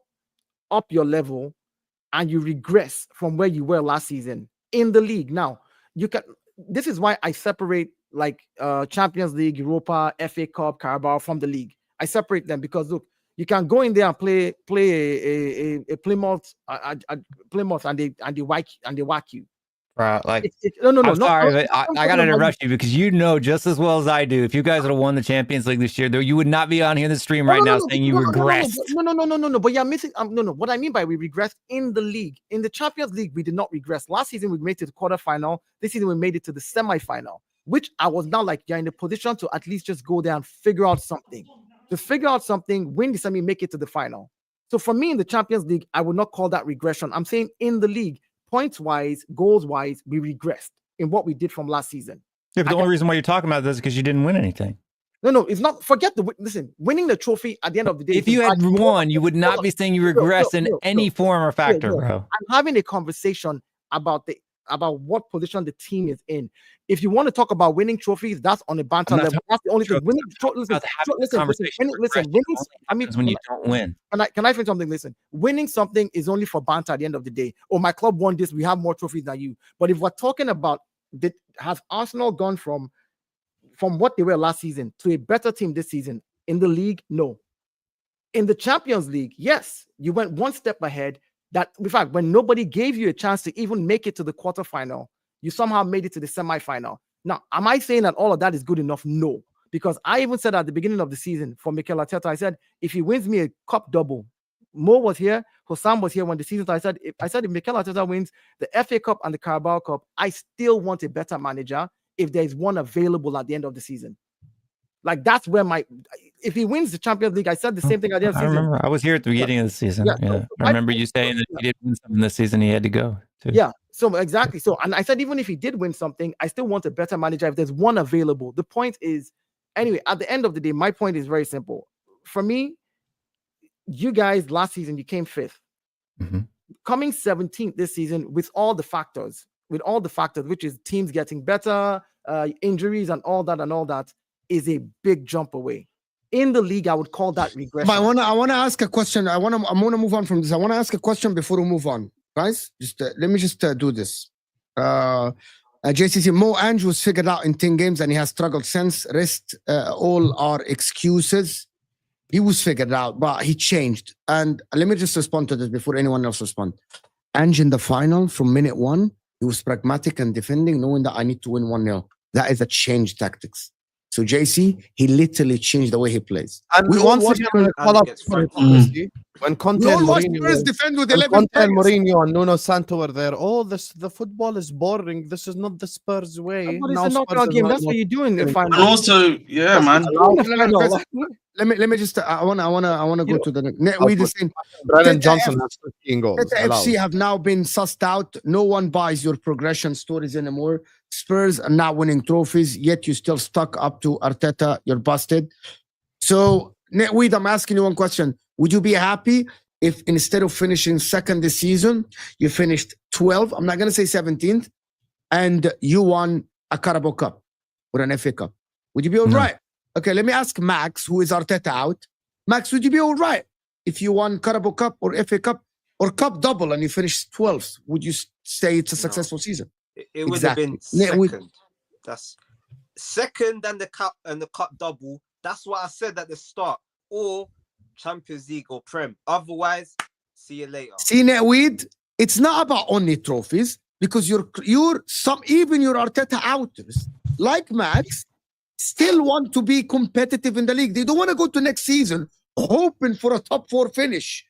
up your level and you regress from where you were last season in the league, now you can. This is why I separate like Champions League, Europa, FA Cup, Carabao from the league. I separate them because look, you can go in there and play a Plymouth, Plymouth, and they whack you. Bro, like, no. I'm sorry, but I gotta interrupt you because you know just as well as I do. If you guys would have won the Champions League this year, though, you would not be on here in the stream right now saying you regressed. No. But you're missing. No. What I mean by we regressed in the league, in the Champions League, we did not regress. Last season we made it to the quarterfinal. This season we made it to the semifinal, which I was now like, you're in a position to at least just go there and figure out something. To figure out something, win the semi, make it to the final. So for me in the Champions League, I would not call that regression. I'm saying in the league, points-wise, goals-wise, we regressed in what we did from last season. Yeah, but the only reason why you're talking about this is because you didn't win anything. No, it's not. Forget winning the trophy at the end of the day. If you had won, you would not be saying you regressed in any form or factor, bro. I'm having a conversation about what position the team is in. If you want to talk about winning trophies, that's on a banter level. That's the only thing. Winning, listen. Winning. I mean, when you don't win. Can I say something? Listen, winning something is only for banter at the end of the day. Oh, my club won this. We have more trophies than you. But if we're talking about has Arsenal gone from what they were last season to a better team this season in the league? No. In the Champions League, yes, you went one step ahead. That, in fact, when nobody gave you a chance to even make it to the quarterfinal, you somehow made it to the semifinal. Now, am I saying that all of that is good enough? No, because I even said at the beginning of the season for Mikel Arteta, I said, if he wins me a cup double, Mo was here, Husam was here when the season started. I said if Mikel Arteta wins the FA Cup and the Carabao Cup, I still want a better manager if there's one available at the end of the season. Like, that's where if he wins the Champions League, I said the same thing at the end of the season. I remember. I was here at the beginning of the season. Yeah. I remember you saying that he didn't win something this season, he had to go too. Yeah. So exactly. So, and I said, even if he did win something, I still want a better manager if there's one available. The point is, anyway, at the end of the day, my point is very simple. For me, you guys last season, you came 5th. Mm-hmm. Coming 17th this season with all the factors, which is teams getting better, injuries and all that, is a big jump away. In the league, I would call that regression. But I want to ask a question. I want to move on from this. I want to ask a question before we move on, guys. Let me do this. JCC, Ange was figured out in 10 games and he has struggled since. Rest all are excuses. He was figured out, but he changed. And let me just respond to this before anyone else responds. Ange in the final from minute 1, he was pragmatic and defending, knowing that I need to win 1-0. That is a change tactics. So JC, he literally changed the way he plays. And we once again call up for hypocrisy. When Conte and Mourinho and Nuno Santo were there, the football is boring. This is not the Spurs way. But it's a knockout game. That's what you're doing in the final. And also, yeah, man. Let me just. I wanna go to the next. We the same. Brennan Johnson has 15 goals. The FC have now been sussed out. No one buys your progression stories anymore. Spurs are not winning trophies, yet you still stuck up to Arteta. You're busted. So, Netweed, I'm asking you one question. Would you be happy if instead of finishing second this season, you finished 12th, I'm not going to say 17th, and you won a Carabao Cup or an FA Cup? Would you be all right? Okay, let me ask Max, who is Arteta out. Max, would you be all right if you won Carabao Cup or FA Cup or Cup double and you finished 12th? Would you say it's a successful season? It would have been second. That's second and the cup double. That's what I said at the start. Or Champions League or Prem. Otherwise, see you later. See, Netweed, it's not about only trophies, because even your Arteta outers, like Max, still want to be competitive in the league. They don't want to go to next season hoping for a top 4 finish,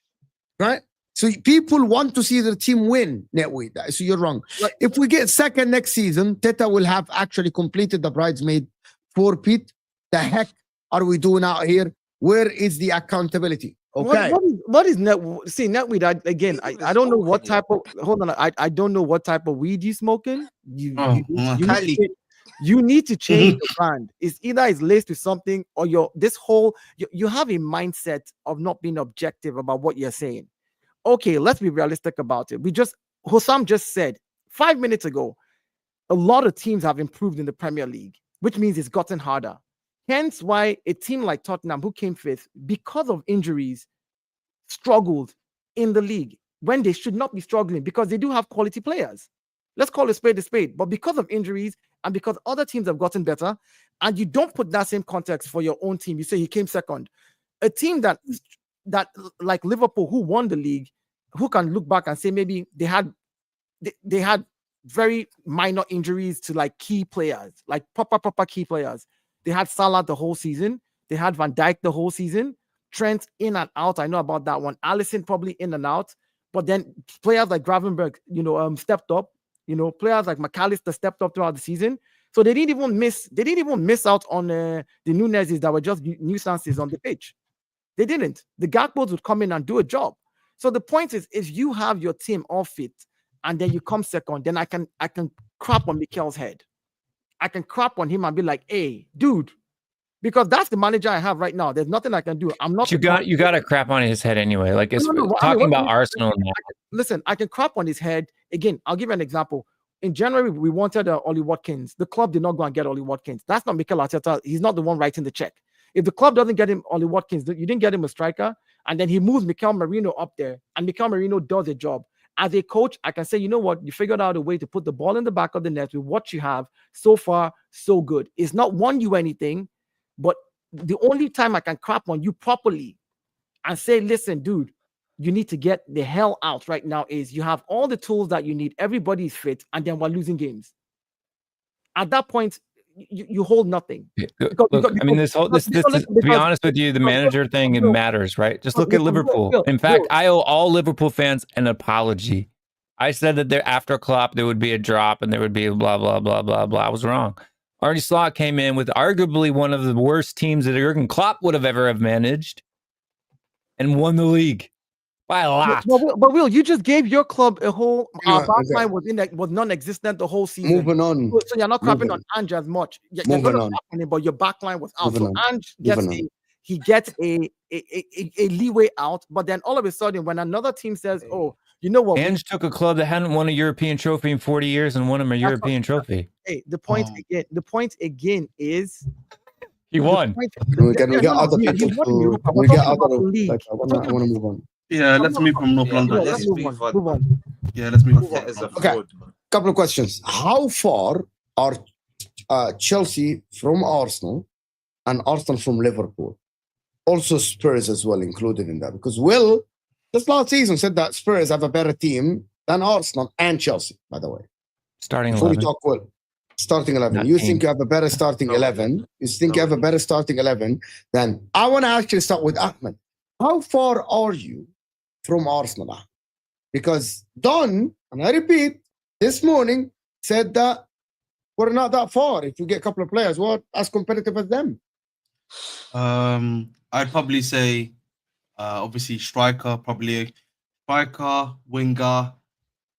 right? So people want to see their team win, Netweed. So you're wrong. Right. If we get second next season, Teta will have actually completed the bridesmaid four-peat. The heck are we doing out here? Where is the accountability? Okay. What is Netweed? See, Netweed, I don't know what type of, hold on, I don't know what type of weed you smoking. You need to change the brand. It's either it's laced with something, or you have a mindset of not being objective about what you're saying. Okay, let's be realistic about it. Husam just said 5 minutes ago, a lot of teams have improved in the Premier League, which means it's gotten harder. Hence why a team like Tottenham, who came fifth because of injuries, struggled in the league when they should not be struggling, because they do have quality players. Let's call a spade. But because of injuries and because other teams have gotten better, and you don't put that same context for your own team, you say he came second. A team that like Liverpool, who won the league, who can look back and say maybe they had very minor injuries to like key players, like proper key players. They had Salah the whole season. They had Van Dijk the whole season. Trent in and out. I know about that one. Alisson probably in and out. But then players like Gravenberch, stepped up. Players like McAllister stepped up throughout the season. So they didn't even miss out on the Nunez's that were just nuisances on the pitch. They didn't. The Gakpos would come in and do a job. So the point is, if you have your team all fit and then you come second, then I can crap on Mikel's head. I can crap on him and be like, hey, dude, because that's the manager I have right now. There's nothing I can do. I'm not. You got to crap on his head anyway. Like it's talking about Arsenal. Listen, I can crap on his head. Again, I'll give you an example. In January, we wanted Ollie Watkins. The club did not go and get Ollie Watkins. That's not Mikel Arteta. He's not the one writing the check. If the club doesn't get him Ollie Watkins, you didn't get him a striker, and then he moves Mikel Merino up there, and Mikel Merino does a job. As a coach, I can say, you know what? You figured out a way to put the ball in the back of the net with what you have. So far, so good. It's not won you anything, but the only time I can crap on you properly and say, listen, dude, you need to get the hell out right now is you have all the tools that you need. Everybody's fit, and then we're losing games. At that point, you hold nothing. To be honest with you, the manager thing, it matters, right? Just look at Liverpool. In fact, I owe all Liverpool fans an apology. I said that after Klopp, there would be a drop and there would be blah, blah, blah, blah, blah. I was wrong. Arne Slot came in with arguably one of the worst teams that Jurgen Klopp would have ever managed and won the league by a lot. But Will, you just gave your club a whole backline was non-existent the whole season. Moving on. So you're not crapping on Ange as much. You're going to crap on him, but your backline was out. So Ange gets a leeway out, but then all of a sudden, when another team says, "Oh, you know what?" Ange took a club that hadn't won a European trophy in 40 years and won him a European trophy. Hey, the point again is he won. We get other people. We get other. I want to move on. Yeah, let's move from North London. Let's move on. Yeah, let's move on. Okay, couple of questions. How far are Chelsea from Arsenal and Arsenal from Liverpool? Also Spurs as well included in that, because Will just last season said that Spurs have a better team than Arsenal and Chelsea, by the way. Starting Before 11. we talk, Will, starting 11. You think you have a better starting 11? You think you have a better starting 11? Then I want to actually start with Ahmed. How far are you from Arsenal? Because Don, and I repeat, this morning said that we're not that far. If you get a couple of players, we're as competitive as them. I'd probably say, obviously striker, winger,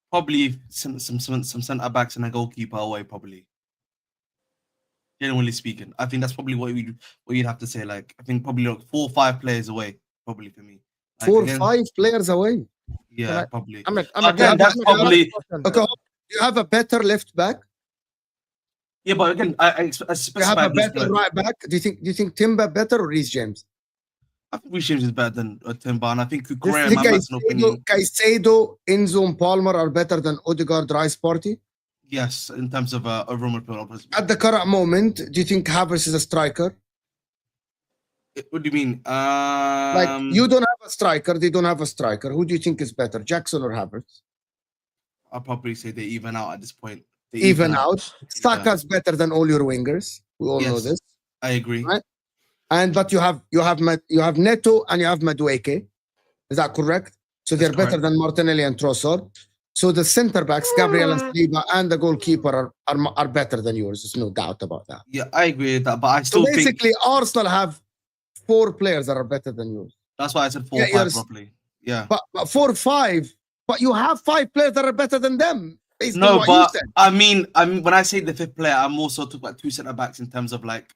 probably some centre backs and a goalkeeper away. Probably, generally speaking, I think that's probably what you'd have to say. Like, I think probably like 4 or 5 players away. Probably for me. Like, 4 or again, 5 players away. Yeah, probably. Again, that's probably. Okay, you have a better left back. Yeah, but again, I You have a better right back. Do you think Timber better or Reece James? I think Reece James is better than Timber, and I think Graham, my personal opinion. Caicedo, Enzo, and Palmer are better than Odegaard, Rice, Partey. Yes, in terms of overall midfield. At the current moment, do you think Havertz is a striker? What do you mean? Like, you don't have a striker, they don't have a striker. Who do you think is better, Jackson or Havertz? I'll probably say they even out at this point. They even out. Saka's better than all your wingers. We all know this. I agree. Right? But you have Neto and you have Madueke. Is that correct? So they're better than Martinelli and Trossard. So the center backs, Gabriel and Saliba, and the goalkeeper are better than yours. There's no doubt about that. Yeah, I agree with that. But I still think basically Arsenal have 4 players that are better than yours. That's why I said 4 or 5 properly. Yeah. But 4 or 5, but you have 5 players that are better than them. No, but I mean, when I say the 5th player, I'm also talking about 2 centre backs in terms of like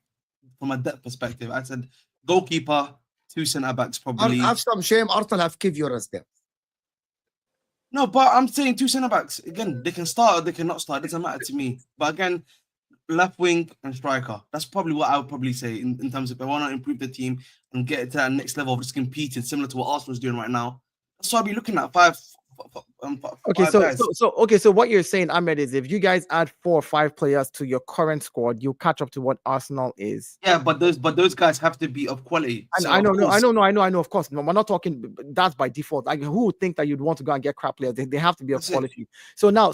from a depth perspective. I said goalkeeper, 2 centre backs probably. I have some shame. Arsenal have Kivior as depth. No, but I'm saying 2 centre backs. Again, they can start or they cannot start. It doesn't matter to me. But again, left wing and striker. That's probably what I would probably say in terms of if I want to improve the team and get it to that next level of just competing, similar to what Arsenal's doing right now. That's what I'll be looking at. 5. Okay, so what you're saying, Ahmed, is if you guys add 4 or 5 players to your current squad, you'll catch up to what Arsenal is. Yeah, but those guys have to be of quality. And so I know. Of course, no, we're not talking. That's by default. Like, who would think that you'd want to go and get crap players? They have to be of quality. So now,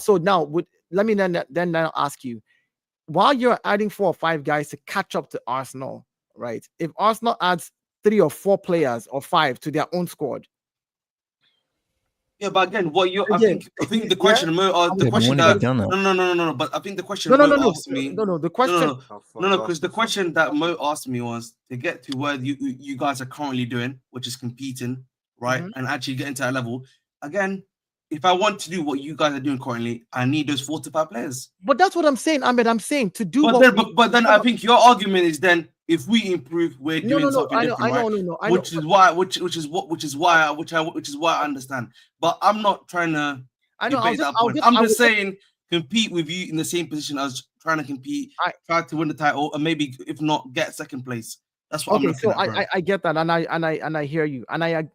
let me then ask you, while you're adding 4 or 5 guys to catch up to Arsenal, right? If Arsenal adds 3 or 4 players or 5 to their own squad. Yeah, but again, I think the question, the question that no. But I think the question asked me. The question, because the question that Mo asked me was to get to where you guys are currently doing, which is competing, right, and actually getting to that level. Again, if I want to do what you guys are doing currently, I need those 4 to 5 players. But that's what I'm saying, Ahmed. I'm saying to do. But then I think your argument is then if we improve, we're doing something different, right? Which is why I understand. But I'm not trying to debate that point. I'm just saying compete with you in the same position as trying to compete, try to win the title, and maybe if not, get 2nd place. That's what I'm looking at. Bro. I get that, and I hear you, and I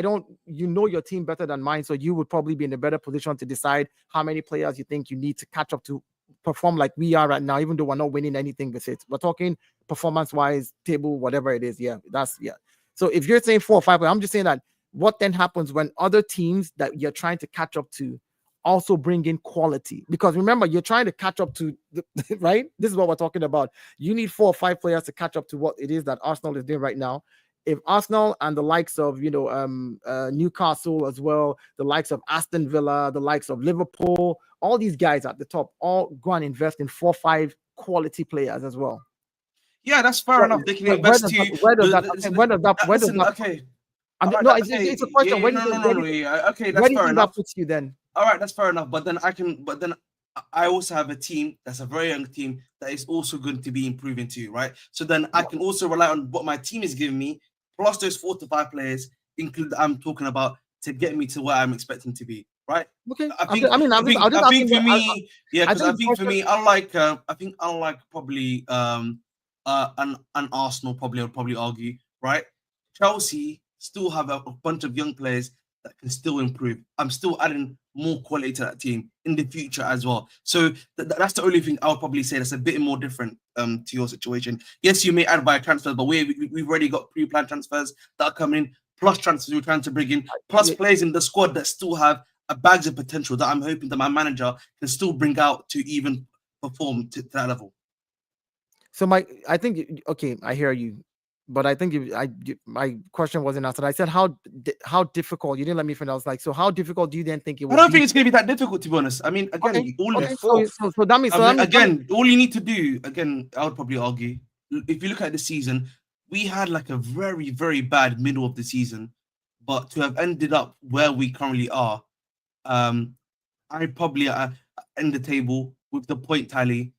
don't, your team better than mine, so you would probably be in a better position to decide how many players you think you need to catch up to perform like we are right now, even though we're not winning anything with it. We're talking performance-wise, table, whatever it is. Yeah, So if you're saying 4 or 5, I'm just saying that what then happens when other teams that you're trying to catch up to also bring in quality? Because remember, you're trying to catch up to right? This is what we're talking about. You need 4 or 5 players to catch up to what it is that Arsenal is doing right now. If Arsenal and the likes of Newcastle as well, the likes of Aston Villa, the likes of Liverpool, all these guys at the top all go and invest in 4 or 5 quality players as well. Yeah, that's fair enough. They can invest where does that okay? It's a question. Okay, that's fair enough. That puts you then? All right, that's fair enough. But then I also have a team that's a very young team that is also going to be improving too, right? So then I can also rely on what my team is giving me, plus those 4 to 5 players, include I'm talking about, to get me to where I'm expecting to be, right? Okay. I think for me, unlike probably an Arsenal, I would probably argue, right? Chelsea still have a bunch of young players that can still improve. I'm still adding more quality to that team in the future as well. So that's the only thing I would probably say that's a bit more different to your situation. Yes, you may add via transfers, but we've already got pre-planned transfers that are coming in, plus transfers we're trying to bring in, plus players in the squad that still have a bags of potential that I'm hoping that my manager can still bring out to even perform to that level. So I hear you. But I think my question wasn't answered. I said how difficult. You didn't let me finish. I was like, so how difficult do you then think it would be? I don't think it's going to be that difficult, to be honest. I mean, again, so that means all you need to do, again, I would probably argue, if you look at the season, we had like a very, very bad middle of the season, but to have ended up where we currently are, I probably end the table with the point tally.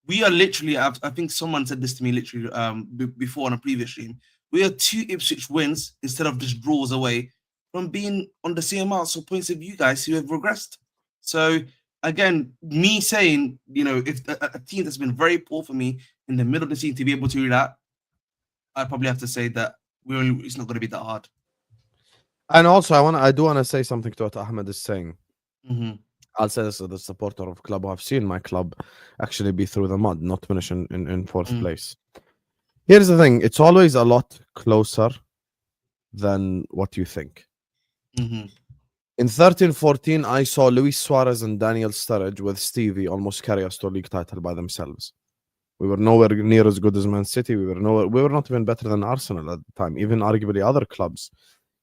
We are literally, I think someone said this to me literally before on a previous stream. We are 2 Ipswich wins instead of just draws away from being on the same amounts of points of you guys who have regressed. So again, me saying, you know, if a team that's been very poor for me in the middle of the season to be able to do that, I probably have to say that it's not going to be that hard. And also, I do want to say something to what Ahmed is saying. Mm-hmm. I'll say this as a supporter of club who have seen my club actually be through the mud, not finish in fourth place. Here's the thing: it's always a lot closer than what you think. Mm-hmm. In 13-14, I saw Luis Suarez and Daniel Sturridge with Stevie almost carry us to a league title by themselves. We were nowhere near as good as Man City. We were not even better than Arsenal at the time, even arguably other clubs.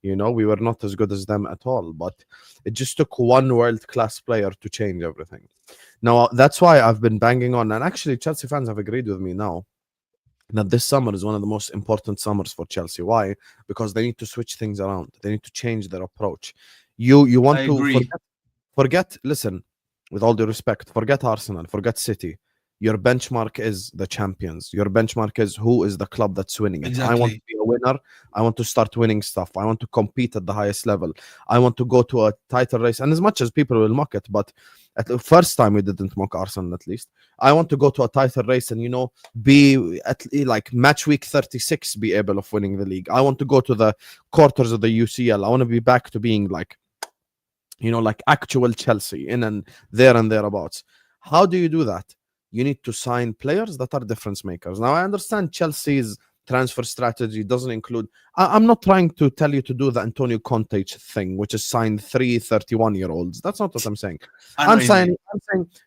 You know, we were not as good as them at all. But it just took one world-class player to change everything. Now, that's why I've been banging on. And actually, Chelsea fans have agreed with me now that this summer is one of the most important summers for Chelsea. Why? Because they need to switch things around. They need to change their approach. You want to forget, listen, with all due respect, forget Arsenal, forget City. Your benchmark is the champions. Your benchmark is who is the club that's winning it. Exactly. I want to be a winner. I want to start winning stuff. I want to compete at the highest level. I want to go to a title race. And as much as people will mock it, but at the first time we didn't mock Arsenal, at least. I want to go to a title race and, you know, be at like match week 36, be able of winning the league. I want to go to the quarters of the UCL. I want to be back to being like, you know, like actual Chelsea in and thereabouts. How do you do that? You need to sign players that are difference makers. Now, I understand Chelsea's transfer strategy doesn't include... I'm not trying to tell you to do the Antonio Conte thing, which is sign 3 31-year-olds. That's not what I'm saying. I'm saying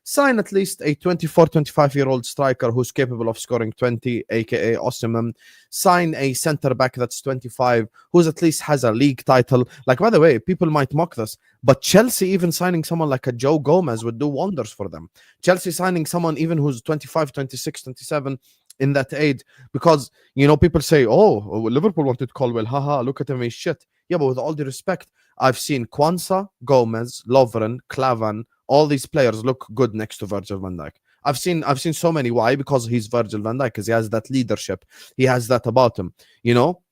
sign at least a 24, 25-year-old striker who's capable of scoring 20, aka Osimhen. Sign a centre-back that's 25, who's at least has a league title. Like, by the way, people might mock this, but Chelsea even signing someone like a Joe Gomez would do wonders for them. Chelsea signing someone even who's 25, 26, 27 in that age, because, you know, people say, oh, Liverpool wanted Colwell, haha, look at him, he's shit. Yeah, but with all due respect, I've seen Kwanzaa, Gomez, Lovren, Klavan, all these players look good next to Virgil van Dijk. I've seen so many. Why? Because he's Virgil van Dijk, because he has that leadership, he has that about him, you know.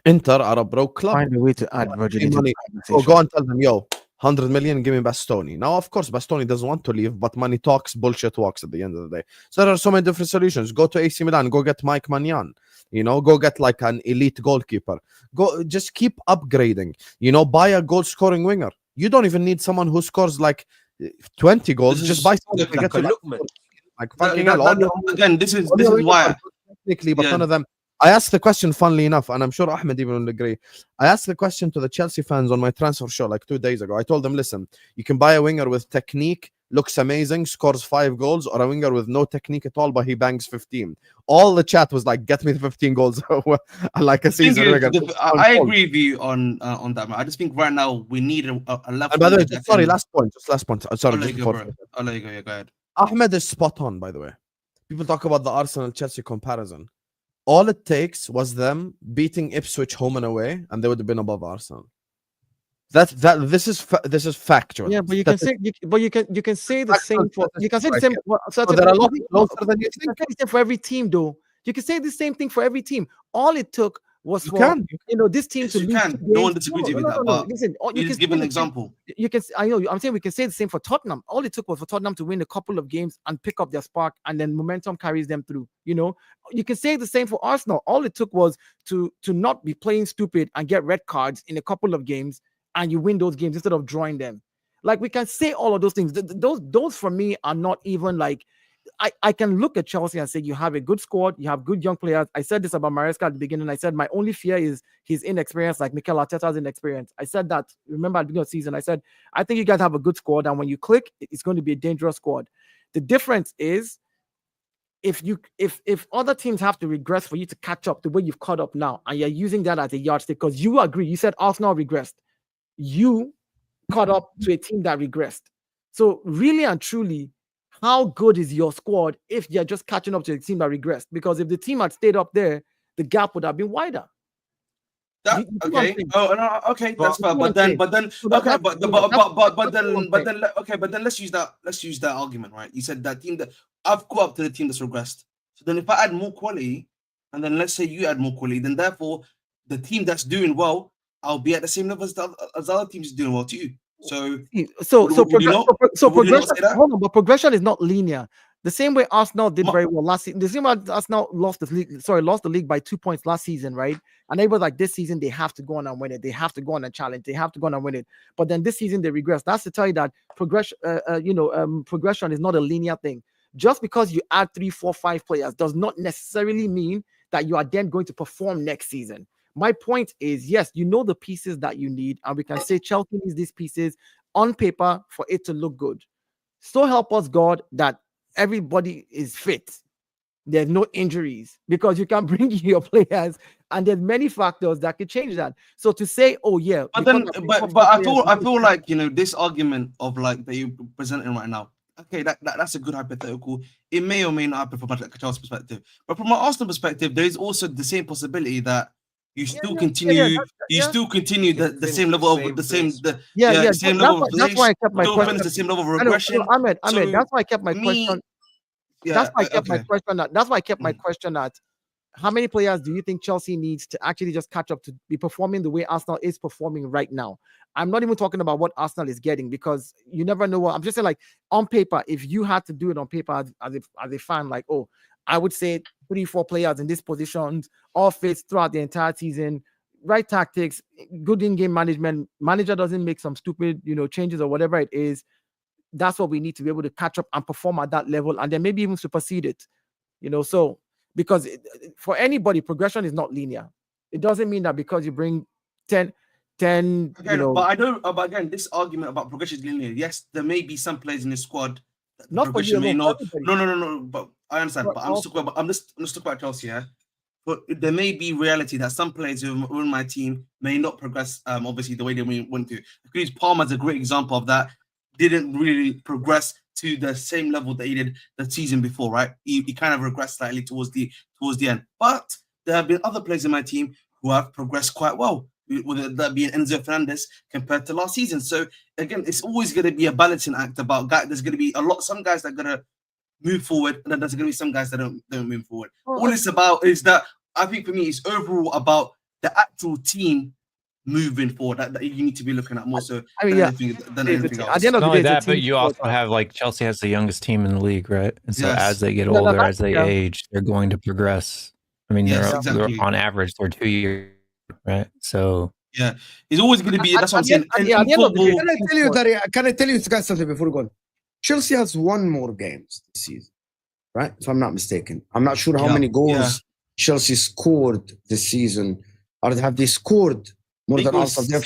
Inter are a broke club. Find a way to add Virgil money. So go and tell them, yo, 100 million, give me Bastoni. Now, of course, Bastoni doesn't want to leave, but money talks, bullshit walks at the end of the day. So there are so many different solutions. Go to AC Milan, go get Mike Maignan. You know, go get like an elite goalkeeper. Go, just keep upgrading. You know, buy a goal-scoring winger. You don't even need someone who scores like 20 goals. Just buy someone who gets like fucking hell. Again, this is why technically, but none of them. I asked the question, funnily enough, and I'm sure Ahmed even will agree. I asked the question to the Chelsea fans on my transfer show like 2 days ago. I told them, listen, you can buy a winger with technique, looks amazing, scores 5 goals, or a winger with no technique at all, but he bangs 15. All the chat was like, get me the 15 goals like a season. I agree with you on that, man. I just think right now we need a level. And by the way, sorry, last point. Sorry, I'll let you go, bro. I'll let you go. Yeah, go ahead. Ahmed is spot on, by the way. People talk about the Arsenal-Chelsea comparison. All it takes was them beating Ipswich home and away, and they would have been above Arsenal. This is factual. Yeah, but you can say the same for So they're a lot closer than you think. For every team, though. You can say the same thing for every team. All it took was this team to lose. No one disagrees with that. But listen, you just give an example. You can. I know. I'm saying we can say the same for Tottenham. All it took was for Tottenham to win a couple of games and pick up their spark, and then momentum carries them through. You know, you can say the same for Arsenal. All it took was to not be playing stupid and get red cards in a couple of games, and you win those games instead of drawing them. Like, we can say all of those things. Those for me are not even like. I can look at Chelsea and say you have a good squad, you have good young players. I said this about Maresca at the beginning. I said my only fear is his inexperience, like Mikel Arteta's inexperience. I said that, remember at the beginning of the season, I said, I think you guys have a good squad, and when you click, it's going to be a dangerous squad. The difference is if other teams have to regress for you to catch up the way you've caught up now, and you're using that as a yardstick, because you agree, you said Arsenal regressed. You caught up to a team that regressed. So really and truly, how good is your squad if you're just catching up to the team that regressed? Because if the team had stayed up there, the gap would have been wider. Okay. Oh no. Okay, that's fair. But then, let's use that argument, right? You said that team that I've caught up to the team that's regressed. So then, if I add more quality, and then let's say you add more quality, then therefore the team that's doing well I'll be at the same level as the other teams doing well too. So progression. Hold on, but progression is not linear. The same way Arsenal did very well last season. The same way Arsenal lost the league by 2 points last season, right? And they were like, this season they have to go on and win it. They have to go on and challenge. They have to go on and win it. But then this season they regress. That's to tell you that progression is not a linear thing. Just because you add 3, 4, 5 players does not necessarily mean that you are then going to perform next season. My point is, yes, you know the pieces that you need, and we can say Chelsea needs these pieces on paper for it to look good. So help us God that everybody is fit. There's no injuries, because you can bring your players, and there's many factors that could change that. So to say, oh yeah, but I feel like, you know, this argument of like that you're presenting right now. Okay, that's a good hypothetical. It may or may not happen from a Chelsea perspective, but from an Arsenal perspective, there is also the same possibility that you still continue the same level of the same level of that's why I kept my question. The same level of regression. Ahmed, that's why I kept my question. That's why I kept my question. That's why I kept my question at how many players do you think Chelsea needs to actually just catch up to be performing the way Arsenal is performing right now? I'm not even talking about what Arsenal is getting, because you never know what. I'm just saying, like, on paper, if you had to do it on paper as a fan, like, oh, I would say 3, 4 players in these positions, all fits throughout the entire season, right tactics, good in-game management, manager doesn't make some stupid, changes or whatever it is. That's what we need to be able to catch up and perform at that level, and then maybe even supersede it, so because for anybody, progression is not linear. It doesn't mean that because you bring 10 again, but again, this argument about progression is linear. Yes, there may be some players in the squad that not for you, no, but I understand. But I'm just talking about Chelsea, yeah. But there may be reality that some players who are in my team may not progress, obviously the way they want to. Because Palmer's a great example of that. Didn't really progress to the same level that he did the season before, right? He kind of regressed slightly towards the end. But there have been other players in my team who have progressed quite well, whether that be Enzo Fernandez compared to last season. So again, it's always going to be a balancing act about guys. There's going to be some guys that are going to move forward, and then there's going to be some guys that don't move forward. All it's about is that, I think for me, it's overall about the actual team moving forward that you need to be looking at more so than anything else. At the end of the day, that, but you also have, like, Chelsea has the youngest team in the league, right? And so as they get older, as they age, they're going to progress. I mean, they're on average, they're 2 years, right? So it's always going to be. That's what I'm saying. Can I tell you guys something before we go? Chelsea has 1 more games this season, right? If I'm not mistaken, I'm not sure how many goals Chelsea scored this season, or have they scored more than Arsenal?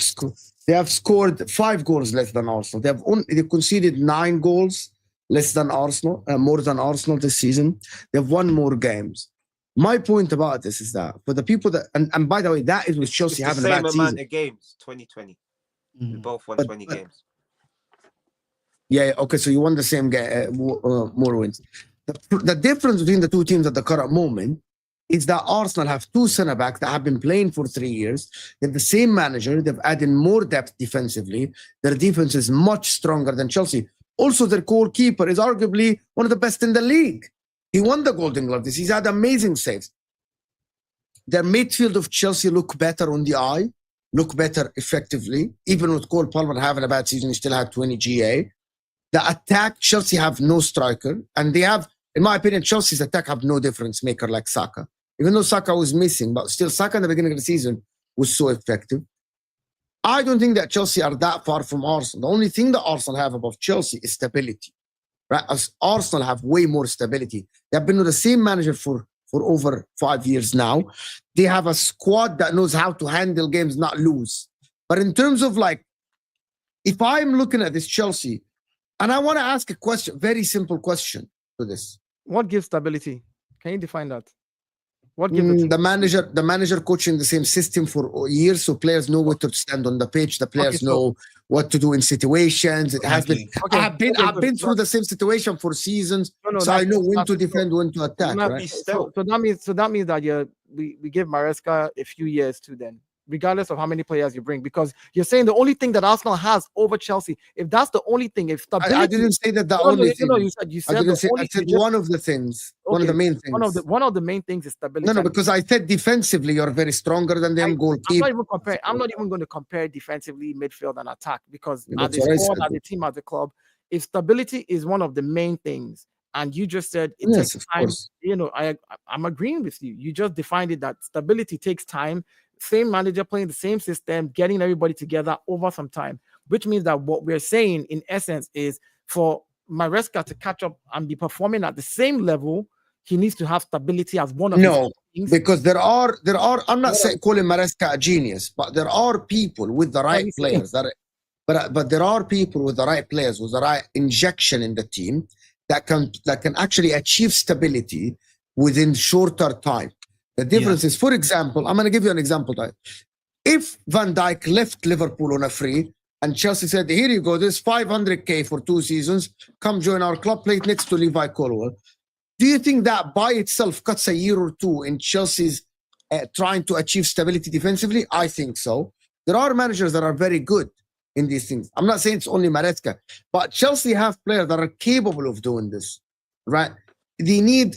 They have scored 5 goals less than Arsenal. They conceded 9 goals less than Arsenal, more than Arsenal this season. They have 1 more games. My point about this is that for the people that, and by the way, that is with Chelsea having a bad season. Same amount of games, 2020. We both won 20 games. Yeah, okay, so you won the same game, more wins. The difference between the 2 teams at the current moment is that Arsenal have 2 centre-backs that have been playing for 3 years. They have the same manager. They've added more depth defensively. Their defense is much stronger than Chelsea. Also, their goalkeeper is arguably one of the best in the league. He won the Golden Glove. He's had amazing saves. Their midfield of Chelsea look better on the eye, look better effectively. Even with Cole Palmer having a bad season, he still had 20 GA. The attack, Chelsea have no striker. And they have, in my opinion, Chelsea's attack have no difference maker like Saka. Even though Saka was missing, but still Saka in the beginning of the season was so effective. I don't think that Chelsea are that far from Arsenal. The only thing that Arsenal have above Chelsea is stability. Right? As Arsenal have way more stability. They have been with the same manager for over 5 years now. They have a squad that knows how to handle games, not lose. But in terms of, like, if I'm looking at this Chelsea, and I want to ask a question, very simple question to this. What gives stability? Can you define that? What gives the manager coaching the same system for years, so players know what to stand on the pitch. The players know what to do in situations. It has been. I've been through the same situation for seasons, so I know when to defend, when to attack. Right? So that means that we give Maresca a few years too. Then regardless of how many players you bring, because you're saying the only thing that Arsenal has over Chelsea, if that's the only thing, if stability, I didn't say that the only thing. You said I said one of the things, one of the main things. One of the main things is stability. No, because I said defensively you're very stronger than them. Goalkeeper. I'm not even going to compare defensively, midfield, and attack, because as a squad, as a team, as a club, if stability is one of the main things, and you just said it takes time, I'm agreeing with you. You just defined it that stability takes time. Same manager playing the same system, getting everybody together over some time, which means that what we're saying in essence is for Maresca to catch up and be performing at the same level, he needs to have stability as one of his things. Because there are I'm not saying calling Maresca a genius, but there are people with the right players but there are people with the right players, with the right injection in the team that can actually achieve stability within shorter time. The difference is, for example, I'm going to give you an example. If Van Dijk left Liverpool on a free and Chelsea said, here you go, this 500k for 2 seasons, come join our club, play next to Levi Colwill. Do you think that by itself cuts a year or two in Chelsea's trying to achieve stability defensively? I think so. There are managers that are very good in these things. I'm not saying it's only Maresca, but Chelsea have players that are capable of doing this, right? They need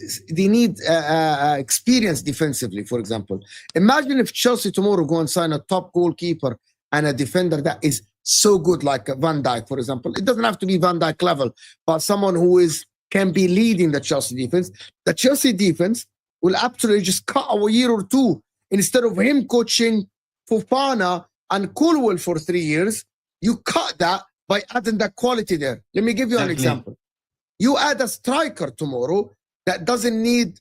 experience defensively, for example. Imagine if Chelsea tomorrow go and sign a top goalkeeper and a defender that is so good, like Van Dijk, for example. It doesn't have to be Van Dijk level, but someone who can be leading the Chelsea defense. The Chelsea defense will absolutely just cut a year or two. Instead of him coaching Fofana and Colwill for 3 years, you cut that by adding that quality there. Let me give you an example. You add a striker tomorrow that doesn't need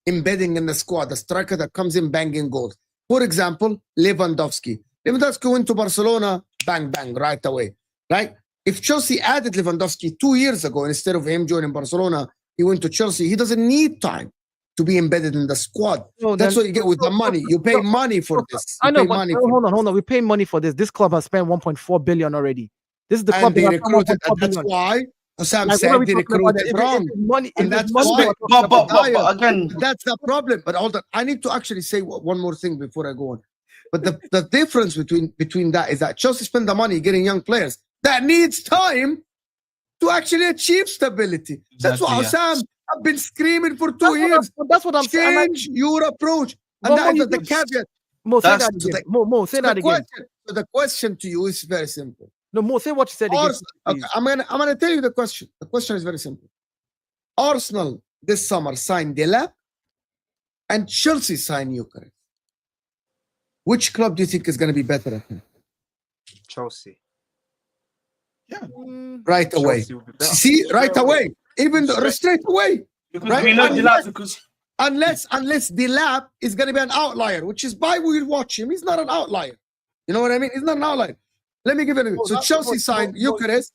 embedding in the squad, a striker that comes in banging goals. For example, Lewandowski. Lewandowski went to Barcelona, bang, bang, right away. Right? If Chelsea added Lewandowski 2 years ago, instead of him joining Barcelona, he went to Chelsea. He doesn't need time to be embedded in the squad. That's what you get with the money. You pay money for this. I know, but hold on. We pay money for this. This club has spent 1.4 billion already. This is the club they recruited. That's why Husam said they recruited wrong. And that's why. But again, that's the problem. But hold on. I need to actually say one more thing before I go on. But the difference between that is that Chelsea spend the money getting young players that needs time to actually achieve stability. That's what Husam have been screaming for 2 years. That's what I'm saying. Change your approach. And that is the caveat. Mo, say that again. Mo, say that again. So the question to you is very simple. No, Mo, say what you said again. Okay, I'm gonna tell you the question. The question is very simple. Arsenal this summer signed Delap and Chelsea signed Eucharist. Which club do you think is going to be better at him? Chelsea. Yeah. Right away. See, right away. Even straight away. Because right? We know Delap because unless Delap is going to be an outlier, which is why we'll watch him. He's not an outlier. You know what I mean? He's not an outlier. Let me give it a minute. So Chelsea signed Eucharist,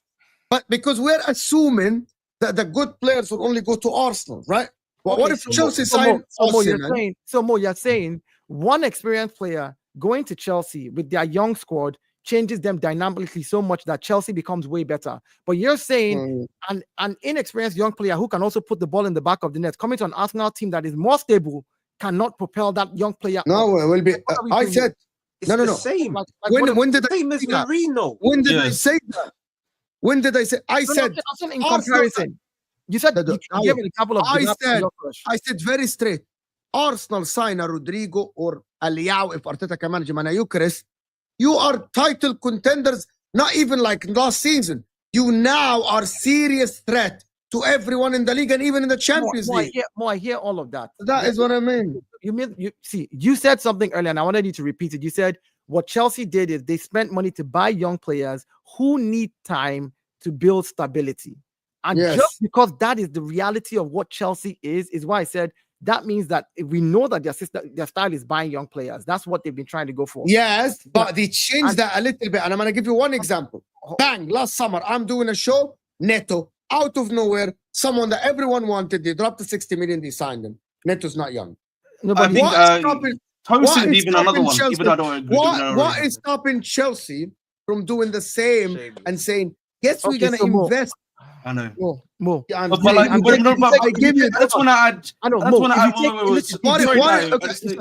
but because we're assuming that the good players will only go to Arsenal, right? But what if Chelsea signed Mo, you're saying one experienced player going to Chelsea with their young squad changes them dynamically so much that Chelsea becomes way better. But you're saying an inexperienced young player who can also put the ball in the back of the net coming to an Arsenal team that is more stable cannot propel that young player. No, it will be. I said it's no. Same. When did same as Marino? When did I say that? When did I say? I said in comparison. You said you gave a couple of. I said very straight. Arsenal sign a Rodrigo or a Liao if Arteta can manage him and a Eucharist. You are title contenders, not even like last season. You now are serious threat to everyone in the league and even in the Champions League. I hear all of that. That is what I mean. You said something earlier and I wanted you to repeat it. You said what Chelsea did is they spent money to buy young players who need time to build stability. And just because that is the reality of what Chelsea is why I said that means that if we know that their style is buying young players. That's what they've been trying to go for. Yes, but they changed that a little bit. And I'm going to give you one example. Bang, last summer, I'm doing a show, Neto, out of nowhere, someone that everyone wanted, they dropped the 60 million, they signed him. Neto's not young. I think Tosin even another one. Chelsea, even I don't what is stopping Chelsea from doing the same and saying, yes, we're going to invest. I know. Mo. Yeah, But like, I give you. That's when I add. I know. That's Mo, when if I you take- add. listen, Why- sorry, why- Dayo, okay, listen,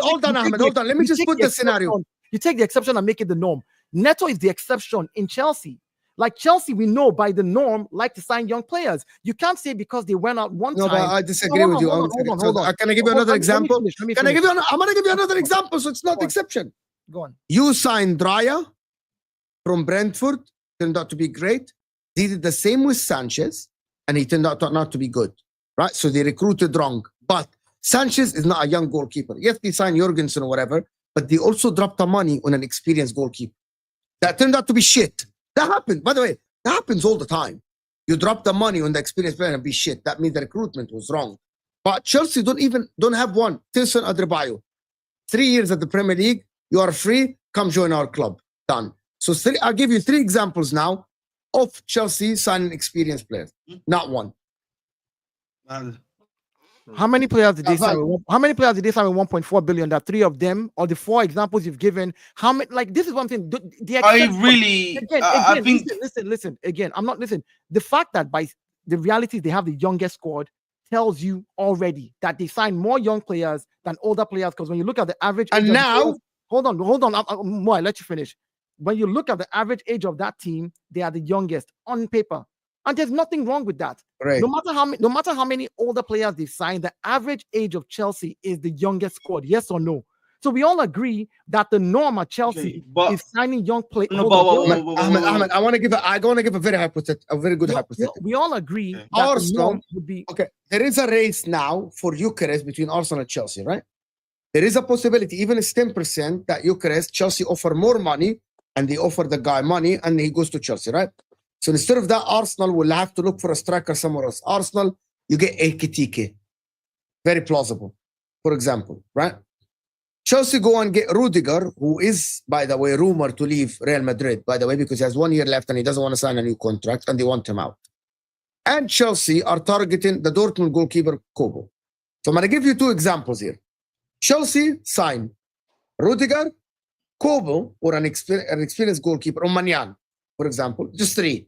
Hold on, Ahmed. Hold on. Let me just put the scenario. You take the exception and make it the norm. Neto is the exception in Chelsea. Like Chelsea, we know by the norm like to sign young players. You can't say because they went out one No, time. but I disagree with you. Hold on. Can I give you another example? Let me Can I finish. give you? I'm gonna give you another example, so it's not Go on. exception. Go on. You signed Draya from Brentford, turned out to be great. They did the same with Sanchez, and he turned out not to be good, right? So they recruited wrong. But Sanchez is not a young goalkeeper. Yes, they signed Jorgensen or whatever, but they also dropped the money on an experienced goalkeeper. That turned out to be shit. That happened. By the way, that happens all the time. You drop the money on the experienced player and be shit. That means the recruitment was wrong. But Chelsea don't have one. Tilson Adebayo. 3 years at the Premier League. You are free. Come join our club. Done. So I'll give you 3 examples now of Chelsea signing experienced players. Not one. How many players did they sign? How many players did they sign with 1.4 billion? That 3 of them, or the 4 examples you've given. How many? Like this is one thing. I think. Listen. Again, I'm not listen. The fact that by the reality they have the youngest squad tells you already that they sign more young players than older players. Because when you look at the average, and now players, hold on. More, I'll let you finish. When you look at the average age of that team, they are the youngest on paper. And there's nothing wrong with that. Right. No matter how many older players they sign, the average age of Chelsea is the youngest squad. Yes or no? So we all agree that the norm at Chelsea is signing young players. Ahmed, I want to give a very good hypothetical. We all agree that Arsenal would be okay. There is a race now for Eucharist between Arsenal and Chelsea, right? There is a possibility, even it's 10%, that Eucharist, Chelsea offer more money and they offer the guy money and he goes to Chelsea, right? So instead of that, Arsenal will have to look for a striker somewhere else. Arsenal, you get Ekitike. Very plausible, for example, right? Chelsea go and get Rudiger, who is, by the way, rumored to leave Real Madrid, by the way, because he has 1 year left and he doesn't want to sign a new contract and they want him out. And Chelsea are targeting the Dortmund goalkeeper, Kobo. So I'm going to give you 2 examples here. Chelsea sign Rudiger, Kobo, or an experienced goalkeeper, or Manyan, for example, just 3,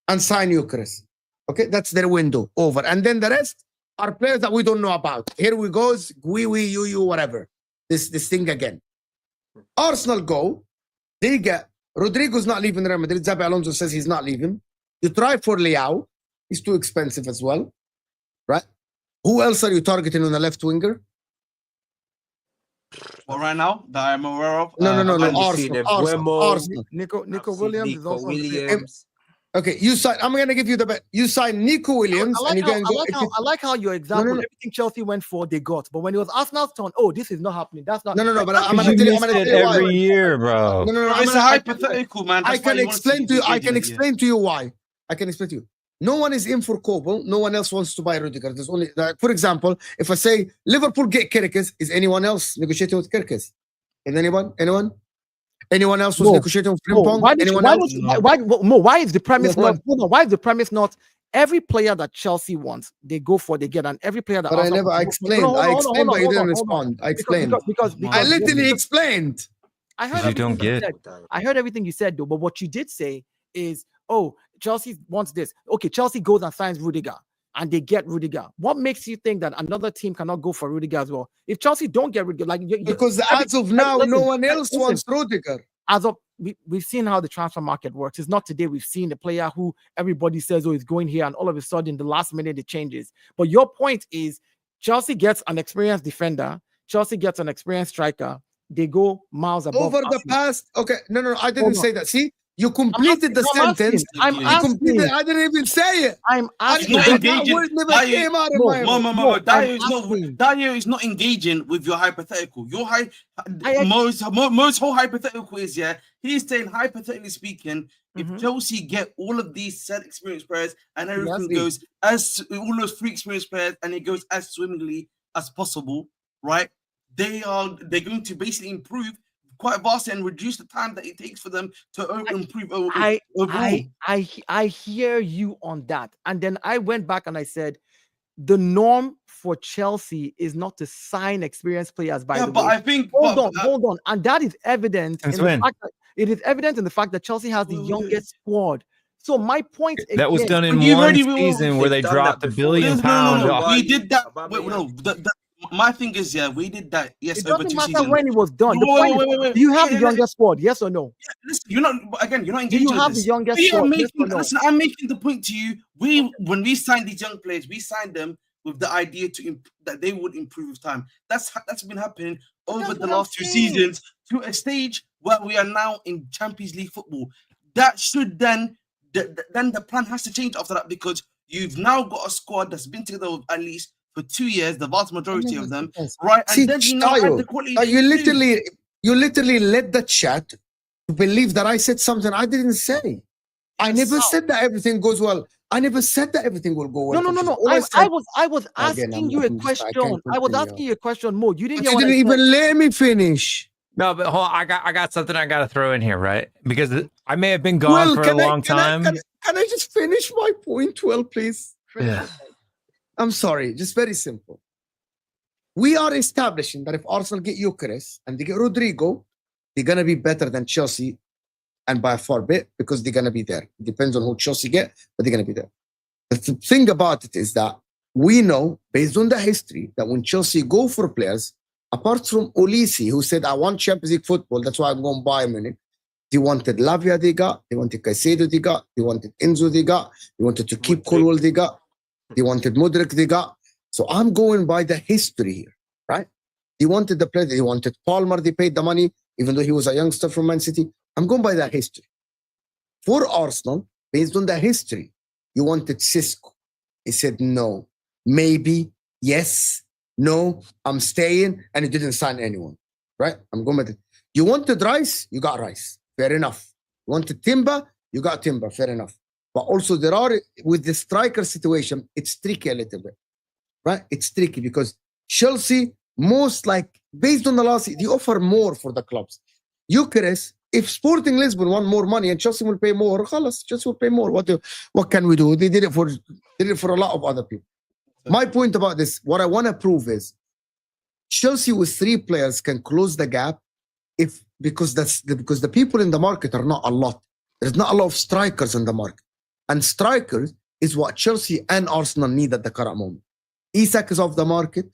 and sign Eucharist. Okay, that's their window over. And then the rest are players that we don't know about. Here we go, you, whatever. This thing again. Arsenal go, they get Rodrigo's not leaving Real Madrid. Xabi Alonso says he's not leaving. You try for Leao, he's too expensive as well, right? Who else are you targeting on the left winger? Well, right now that I'm aware of. No. Arsenal. Nico Williams is also Williams. Okay, you sign. I'm gonna give you the bet. You sign Nico Williams, I I like how your example, everything Chelsea went for, they got. But when it was Arsenal's turn, this is not happening. That's not. No. But I'm gonna tell you. Every year, bro. No. It's a hypothetical, man. I can explain to you. I can explain to you why. I can explain to you. No one is in for Kobo. No one else wants to buy Rudiger. There's only, for example, if I say Liverpool get Kirkis, is anyone else negotiating with Kirkis? Is anyone? Anyone else was negotiating with Frimpong? Why is the premise not? Why is the premise not? Every player that Chelsea wants, they go for, they get, and every player that. But I explained. I explained, but you didn't respond. I explained. Because I literally explained. I heard everything you said. I heard everything you said, though. But what you did say is, Chelsea wants this. Okay, Chelsea goes and signs Rudiger, and they get Rudiger. What makes you think that another team cannot go for Rudiger as well? If Chelsea don't get Rudiger, because as of now, no one else wants Rudiger. As of we've seen how the transfer market works. It's not today we've seen a player who everybody says, is going here, and all of a sudden, the last minute it changes. But your point is, Chelsea gets an experienced defender. Chelsea gets an experienced striker. They go miles above. Over the past, okay, no, I didn't say that. See, you completed the sentence. I didn't even say it. I'm asking. Dayo is not engaging with your hypothetical. Most whole hypothetical is, he's saying, hypothetically speaking, if Chelsea get all of these said experienced players and everything goes as all those 3 experienced players and it goes as swimmingly as possible, right? They're going to basically improve quite vastly and reduce the time that it takes for them to improve overall. I hear you on that. And then I went back and I said, the norm for Chelsea is not to sign experienced players, by the way. I think hold on. And that is evident in the fact that Chelsea has the youngest squad. So my point That was again, done in You one already- season where they They've done dropped that a before. billion No, pound. no. We did that. Aubameyang. Wait, no. My thing is, yeah, we did that. Yes, it over doesn't 2 matter seasons. when it was done. The Wait, point is, wait. do you have the Yeah, youngest squad? Yes or no? Listen, you're not Do engaging you with have the this. youngest We are squad? Yes making, or no? listen, I'm making the point to you. When we signed these young players, we signed them with the idea that they would improve with time. That's been happening over that's the what I'm last 2 saying. seasons to a stage where we are now in Champions League football. That should then the plan has to change after that, because you've now got a squad that's been together at least for 2 years, the vast majority of them, right? And See, then you now add the Dayo, quality. you literally led the chat to believe that I said something I didn't say. I never said that everything goes well. I never said that everything will go well. No. All I said- was asking you a question. I was asking you a question, Mo. You didn't But hear you what I didn't said. even let me finish. No, but hold on, I got something I got to throw in here, right? Because I may have been gone for a long time. Can I just finish my point, well, please? Yeah. I'm sorry, just very simple. We are establishing that if Arsenal get Eucharist and they get Rodrigo, they're going to be better than Chelsea, and by a far bit, because they're going to be there. It depends on who Chelsea get, but they're going to be there. The thing about it is that we know, based on the history, that when Chelsea go for players, apart from Olise, who said, I want Champions League football, that's why I'm going to Bayern Munich. They wanted Lavia, they got. They wanted Caicedo, they got. They wanted Enzo, they got. They wanted to keep Colwell, they got. They wanted Modric, they got. So I'm going by the history here, right? They wanted the player. They wanted Palmer, they paid the money, even though he was a youngster from Man City. I'm going by the history. For Arsenal, based on the history, you wanted Cisco. He said no. Maybe, yes, no, I'm staying, and he didn't sign anyone, right? I'm going with it. You wanted Rice, you got Rice. Fair enough. You wanted Timber, you got Timber. Fair enough. But also there are, with the striker situation, it's tricky a little bit, right? It's tricky because Chelsea, most like, based on the last, they offer more for the clubs. Eucharist, if Sporting Lisbon want more money and Chelsea will pay more, khalas, Chelsea will pay more. What can we do? They did it for a lot of other people. My point about this, what I want to prove is Chelsea with 3 players can close the gap because the people in the market are not a lot. There's not a lot of strikers in the market. And strikers is what Chelsea and Arsenal need at the current moment. Isak is off the market.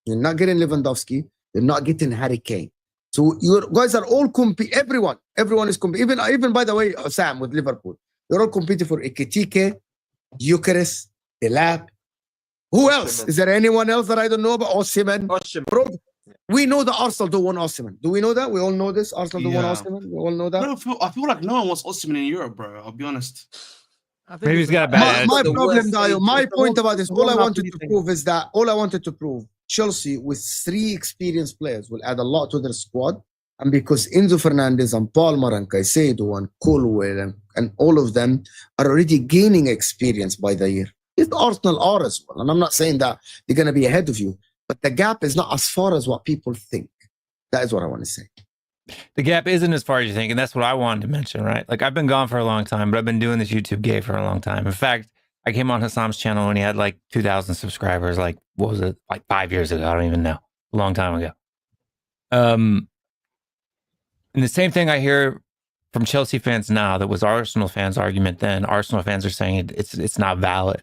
You're not getting Lewandowski. You're not getting Harry Kane. So you guys are all competing. Everyone is competing. Even by the way, Sam with Liverpool, they're all competing for Ekitike, Eucharist, Delap. Who else? Is there anyone else that I don't know about? Osimhen. We know that Arsenal don't want Osimhen. Do we know that? We all know this. Arsenal don't want Osimhen. We all know that. I feel like no one wants Osimhen in Europe, bro. I'll be honest. Maybe he's got a bad my attitude. problem, Dayo, my point about this, all I wanted to prove, Chelsea with 3 experienced players will add a lot to their squad. And because Enzo Fernandez and Palmer and Caicedo and Colwell and all of them are already gaining experience by the year. It's Arsenal are as well. And I'm not saying that they're going to be ahead of you, but the gap is not as far as what people think. That is what I want to say. The gap isn't as far as you think, and that's what I wanted to mention, right? Like, I've been gone for a long time, but I've been doing this YouTube gay for a long time. In fact, I came on Husam's channel when he had like 2,000 subscribers, like, what was it? Like 5 years ago. I don't even know. A long time ago. And the same thing I hear from Chelsea fans now that was Arsenal fans' argument then. Arsenal fans are saying it's not valid.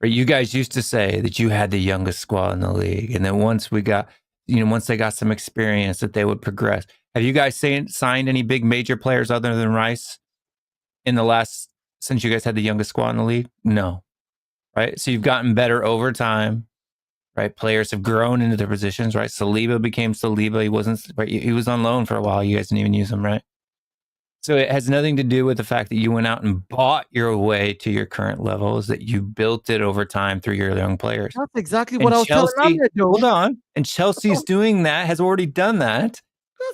Or you guys used to say that you had the youngest squad in the league, and then once they got some experience, that they would progress. Have you guys signed any big major players other than Rice since you guys had the youngest squad in the league? No. Right? So you've gotten better over time, right? Players have grown into their positions, right? Saliba became Saliba. He was on loan for a while. You guys didn't even use him, right? So it has nothing to do with the fact that you went out and bought your way to your current levels, that you built it over time through your young players. That's exactly what I was telling Ahmed, though. Hold on. And Chelsea's doing that, has already done that.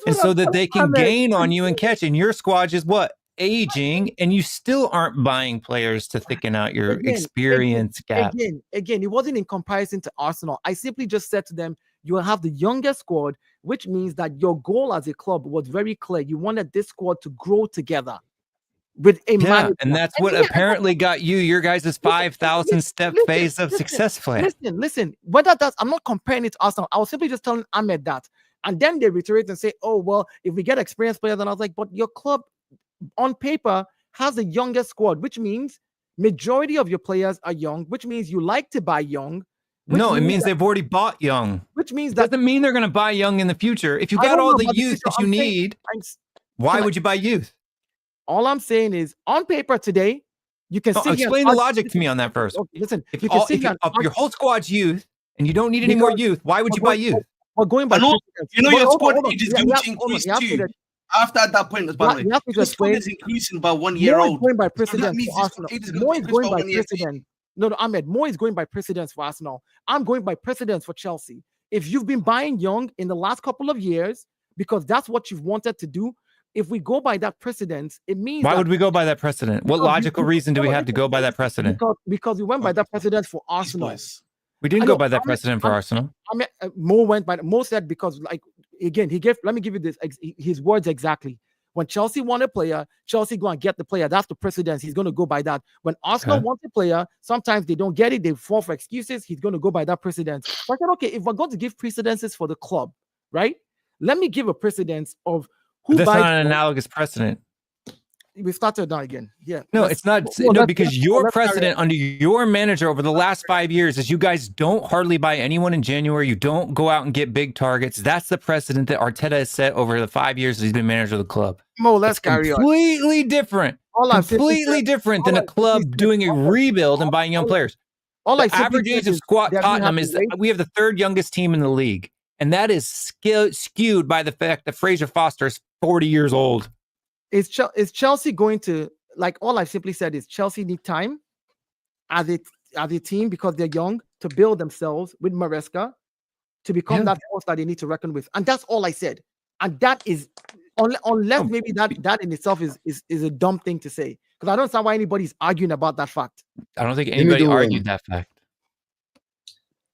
And so that they can gain on you and catch. And your squad is what? Aging, and you still aren't buying players to thicken out your experience gap. Again, it wasn't in comparison to Arsenal. I simply just said to them, you will have the youngest squad, which means that your goal as a club was very clear. You wanted this squad to grow together with a manager. And that's what apparently got you your guys' 5,000 step phase of success plan. Listen. Whether that's, I'm not comparing it to Arsenal. I was simply just telling Ahmed that. And then they reiterate and say, oh, well, if we get experienced players, then I was like, but your club on paper has the youngest squad, which means majority of your players are young, which means you like to buy young. No, it means they've already bought young. Which means that doesn't mean they're going to buy young in the future. If you got all the youth that you need, why would you buy youth? All I'm saying is, on paper today, you can explain the logic to me on that first. Okay, listen, if your whole squad's youth and you don't need any more youth, why would you buy youth? We're going by your squad age is going to increase too. After that point, by the way, your squad is increasing by 1 year old. Going by precedence for Arsenal. More is going by precedence. No, Ahmed, more is going by precedence for Arsenal. I'm going by precedence for Chelsea. If you've been buying young in the last couple of years, because that's what you've wanted to do, if we go by that precedence, it means why would we go by that precedent? What logical reason do we have to go by that precedent? Because we went by that precedent for Arsenal. We didn't go by that precedent for Arsenal. I mean, Mo said because, like, again, let me give you this, his words exactly. When Chelsea want a player, Chelsea go and get the player. That's the precedence. He's going to go by that. When Arsenal wants a player, sometimes they don't get it. They fall for excuses. He's going to go by that precedence. So I said, okay, if we're going to give precedences for the club, right? Let me give a precedence of who buys. That's not an analogous precedent. We started now again. Yeah. No, it's not. No, because your precedent under your manager over the last 5 years is you guys don't hardly buy anyone in January. You don't go out and get big targets. That's the precedent that Arteta has set over the 5 years that he's been manager of the club. Mo, let's carry on. Completely different. Completely different than a club doing a rebuild and buying young players. The average age of squad Tottenham is we have the third youngest team in the league. And that is skewed by the fact that Fraser Foster is 40 years old. Is Chelsea going to, like, all I've simply said is Chelsea need time as a team because they're young to build themselves with Maresca to become that force that they need to reckon with. And that's all I said. And that is, unless maybe that in itself is a dumb thing to say. Because I don't understand why anybody's arguing about that fact. I don't think anybody argued that fact.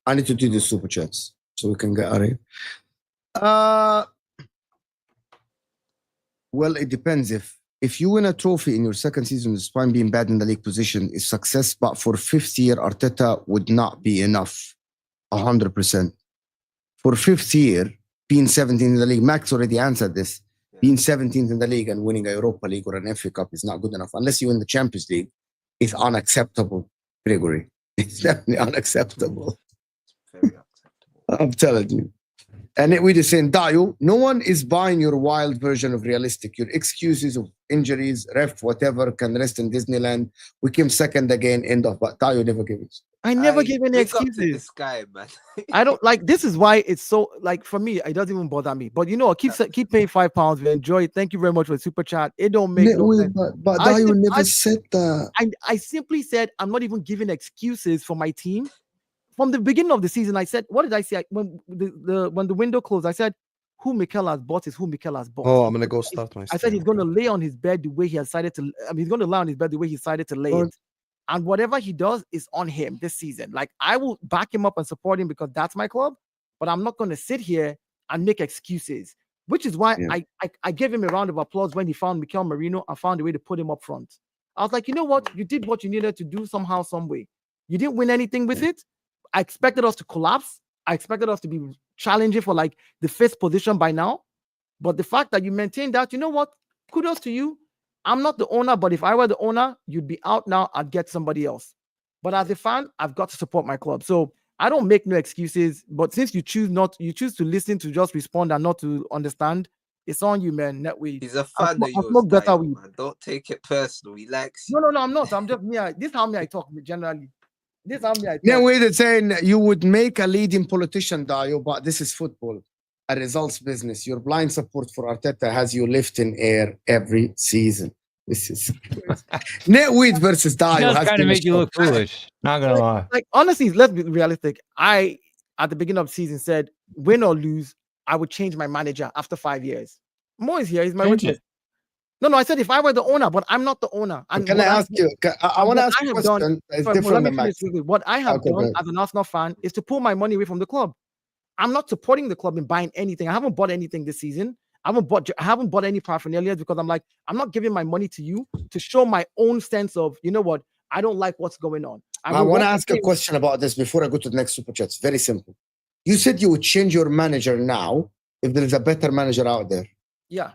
I need to do the super chats so we can get out of here. Well, it depends. If you win a trophy in your second season despite being bad in the league position is success, but for fifth year, Arteta would not be enough. 100%. For fifth year, being 17th in the league, Max already answered this. Being 17th in the league and winning a Europa League or an FA Cup is not good enough. Unless you win the Champions League, it's unacceptable, Gregory. It's definitely unacceptable. Very unacceptable. I'm telling you. And we just saying, Dayo, no one is buying your wild version of realistic. Your excuses of injuries, ref, whatever, can rest in Disneyland. We came second again, end of. But Dayo never gave it. I never give any excuses. This guy, man. I don't like. This is why it's so, like, for me, it doesn't even bother me. But you know, keep paying £5. We enjoy it. Thank you very much for the super chat. It don't make no sense. But Dayo never said that. I simply said I'm not even giving excuses for my team. From the beginning of the season, I said, what did I say? When the window closed, I said, who Mikel has bought is who Mikel has bought. Oh, I'm going to go start my I said he's going to lay on his bed the way he decided to. I mean, he's going to lie on his bed the way he decided to lay it. And whatever he does is on him this season. Like, I will back him up and support him because that's my club. But I'm not going to sit here and make excuses, which is why I gave him a round of applause when he found Mikel Merino and found a way to put him up front. I was like, you know what? You did what you needed to do somehow, some way. You didn't win anything with it. I expected us to collapse. I expected us to be challenging for like the fifth position by now. But the fact that you maintained that, you know what? Kudos to you. I'm not the owner, but if I were the owner, you'd be out now. I'd get somebody else. But as a fan, I've got to support my club. So I don't make no excuses. But since you choose to listen to just respond and not to understand, it's on you, man. Netweed. He's a fan of yours. Man. Don't take it personal. He likes you. No, I'm not. I'm just me. This is how me I talk generally. Yeah, we're saying you would make a leading politician, Dayo, but this is football, a results business. Your blind support for Arteta has you lifting air every season. This is Netweed versus Dayo. That's kind of make you look foolish. Not gonna lie. Like, honestly, let's be realistic. I at the beginning of the season said, win or lose, I would change my manager after 5 years. Mo is here. He's my witness. No, I said if I were the owner, but I'm not the owner. And can I ask you? I want to ask you a question. It's different than Max. What I have done as an Arsenal fan is to pull my money away from the club. I'm not supporting the club in buying anything. I haven't bought anything this season. I haven't bought any paraphernalia because I'm like, I'm not giving my money to you to show my own sense of, you know what, I don't like what's going on. I want to ask a question about this before I go to the next super chats. Very simple. You said you would change your manager now if there is a better manager out there. Yeah.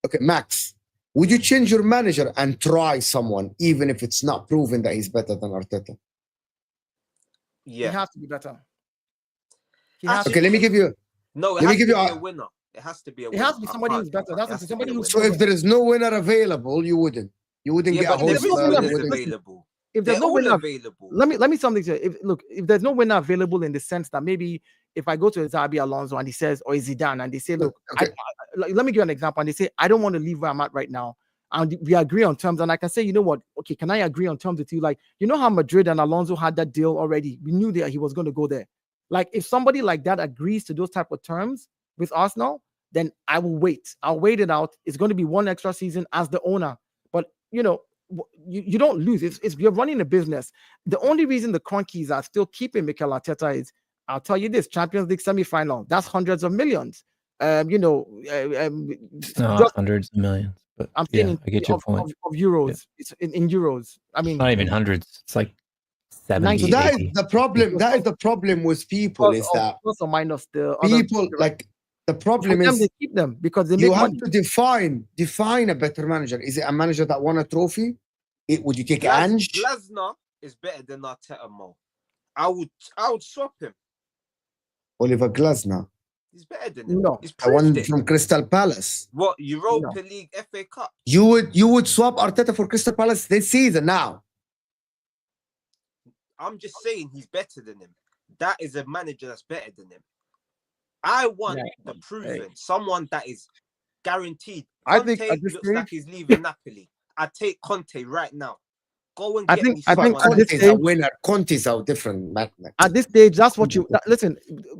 Okay, Max, Would you change your manager and try someone, even if it's not proven that he's better than Arteta? Yeah. He has to be better. Okay, let me give you. No, it let has me give to you be a winner. It has to be a It winner. has to be somebody who's better. That's somebody who's. So if there is no winner available, you wouldn't. You wouldn't get a but there is Husam. winners available. If there's They're no all winner available. Let me something to if there's no winner available in the sense that maybe if I go to Xabi Alonso and he says, or Zidane, and they say, look, okay. Let me give you an example, and they say, I don't want to leave where I'm at right now, and we agree on terms, and I can say, you know what, okay, can I agree on terms with you? Like, you know how Madrid and Alonso had that deal already? We knew that he was going to go there. Like, if somebody like that agrees to those type of terms with Arsenal, then I will wait. I'll wait it out. It's going to be one extra season as the owner, but you know, you don't lose. It's you're running a business. The only reason the Cronkies are still keeping Mikel Arteta is, I'll tell you this: Champions League semi-final. That's hundreds of millions. Hundreds of millions. But I'm saying I get your point. Of euros. Yeah. It's in euros. I mean, it's not even hundreds. It's like 70. So that is the problem. That is the problem with people. Is that plus or minus the people like the problem is they keep them because they you make have money. To define a better manager. Is it a manager that won a trophy? Would you take Ange? Glasner is better than Arteta, Mo. I would swap him. Oliver Glasner. He's better than him. No, he's the one from Crystal Palace. What, Europa League, FA Cup? You would swap Arteta for Crystal Palace this season now. I'm just saying he's better than him. That is a manager that's better than him. I want the proven, someone that is guaranteed. Conte, I think at this looks stage, like he's leaving Napoli. I take Conte right now. Go and get me I think Conte's a winner. Conte's a different man. At this stage, that's what you listen.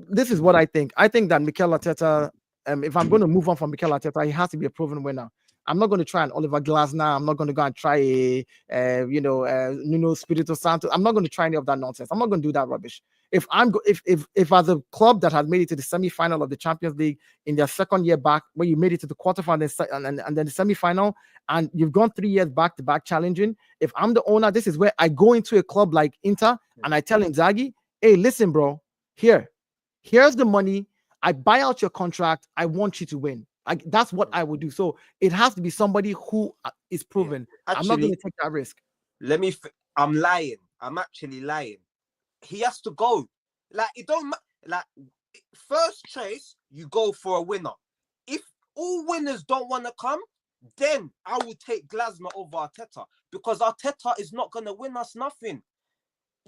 This is what I think. I think that Mikel Arteta, if I'm going to move on from Mikel Arteta, he has to be a proven winner. I'm not going to try an Oliver Glasner. I'm not going to go and try Nuno Espirito Santo. I'm not going to try any of that nonsense. I'm not going to do that rubbish. If as a club that has made it to the semi-final of the Champions League in their second year back, where you made it to the quarterfinal and then the semi-final, and you've gone 3 years back to back challenging. If I'm the owner, this is where I go into a club like Inter and I tell Inzaghi, hey, listen, bro, here's the money. I buy out your contract. I want you to win. That's what I would do. So it has to be somebody who is proven. Actually, I'm not going to take that risk. I'm lying. I'm actually lying. He has to go. Like, it don't like first choice, you go for a winner. If all winners don't want to come, then I will take Glasner over Arteta, because Arteta is not going to win us nothing.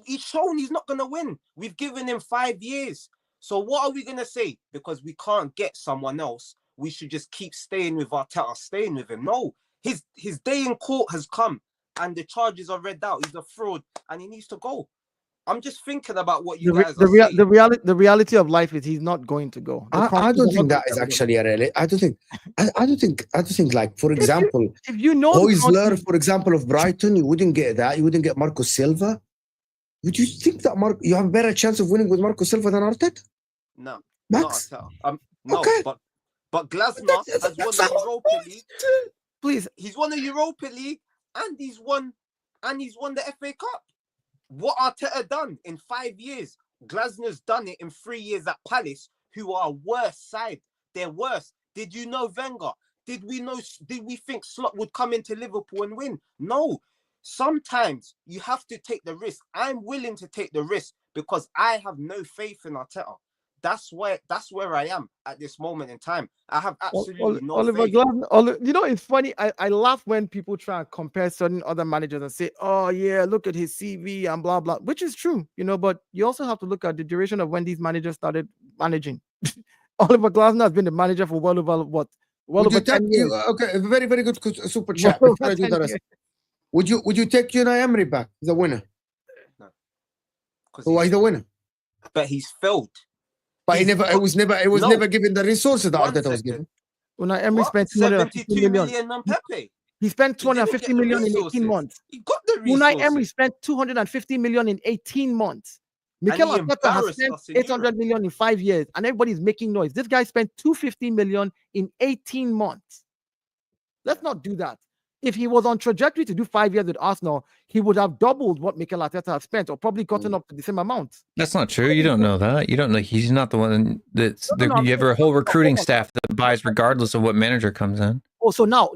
He's shown he's not going to win. We've given him 5 years. So what are we going to say? Because we can't get someone else, we should just keep staying with Arteta, staying with him. No, his day in court has come and the charges are read out. He's a fraud and he needs to go. I'm just thinking about what you guys are saying. The reality of life is he's not going to go. I don't think that is actually a reality. I don't think like, for example, if you know Hoysler, for example, of Brighton, you wouldn't get that. You wouldn't get Marco Silva. Would you think that you have a better chance of winning with Marco Silva than Arteta? No, Max? No, okay. But Glasner has won the Europa League. Please, he's won the Europa League and he's won the FA Cup. What Arteta done in 5 years, Glasner's done it in 3 years at Palace, who are a worse side. They're worse. Did you know Wenger? Did we think Slot would come into Liverpool and win? No. Sometimes you have to take the risk. I'm willing to take the risk because I have no faith in Arteta. That's where I am at this moment in time. I have absolutely no faith. Glasner, you know, it's funny. I laugh when people try and compare certain other managers and say, "Oh yeah, look at his CV and blah blah," which is true, you know. But you also have to look at the duration of when these managers started managing. Oliver Glasner has been the manager for well over 10 years. Okay, very very good super chat. Before I do the rest. Would you take Unai Emery back? He's a winner. No. So why he's a winner? But he's failed. But it was never given the resources that Arteta was given. Unai Emery spent 72 million on Pepe. He spent 250 million in 18 months. He got the resources. Unai Emery spent 250 million in 18 months. Mikel Arteta has spent 800 million in 5 years, and everybody's making noise. This guy spent 250 million in 18 months. Let's not do that. If he was on trajectory to do 5 years with Arsenal, he would have doubled what Mikel Arteta has spent, or probably gotten up to the same amount. That's not true. You don't know that. You don't know. He's not the one you have a whole recruiting staff that buys regardless of what manager comes in. Oh, so now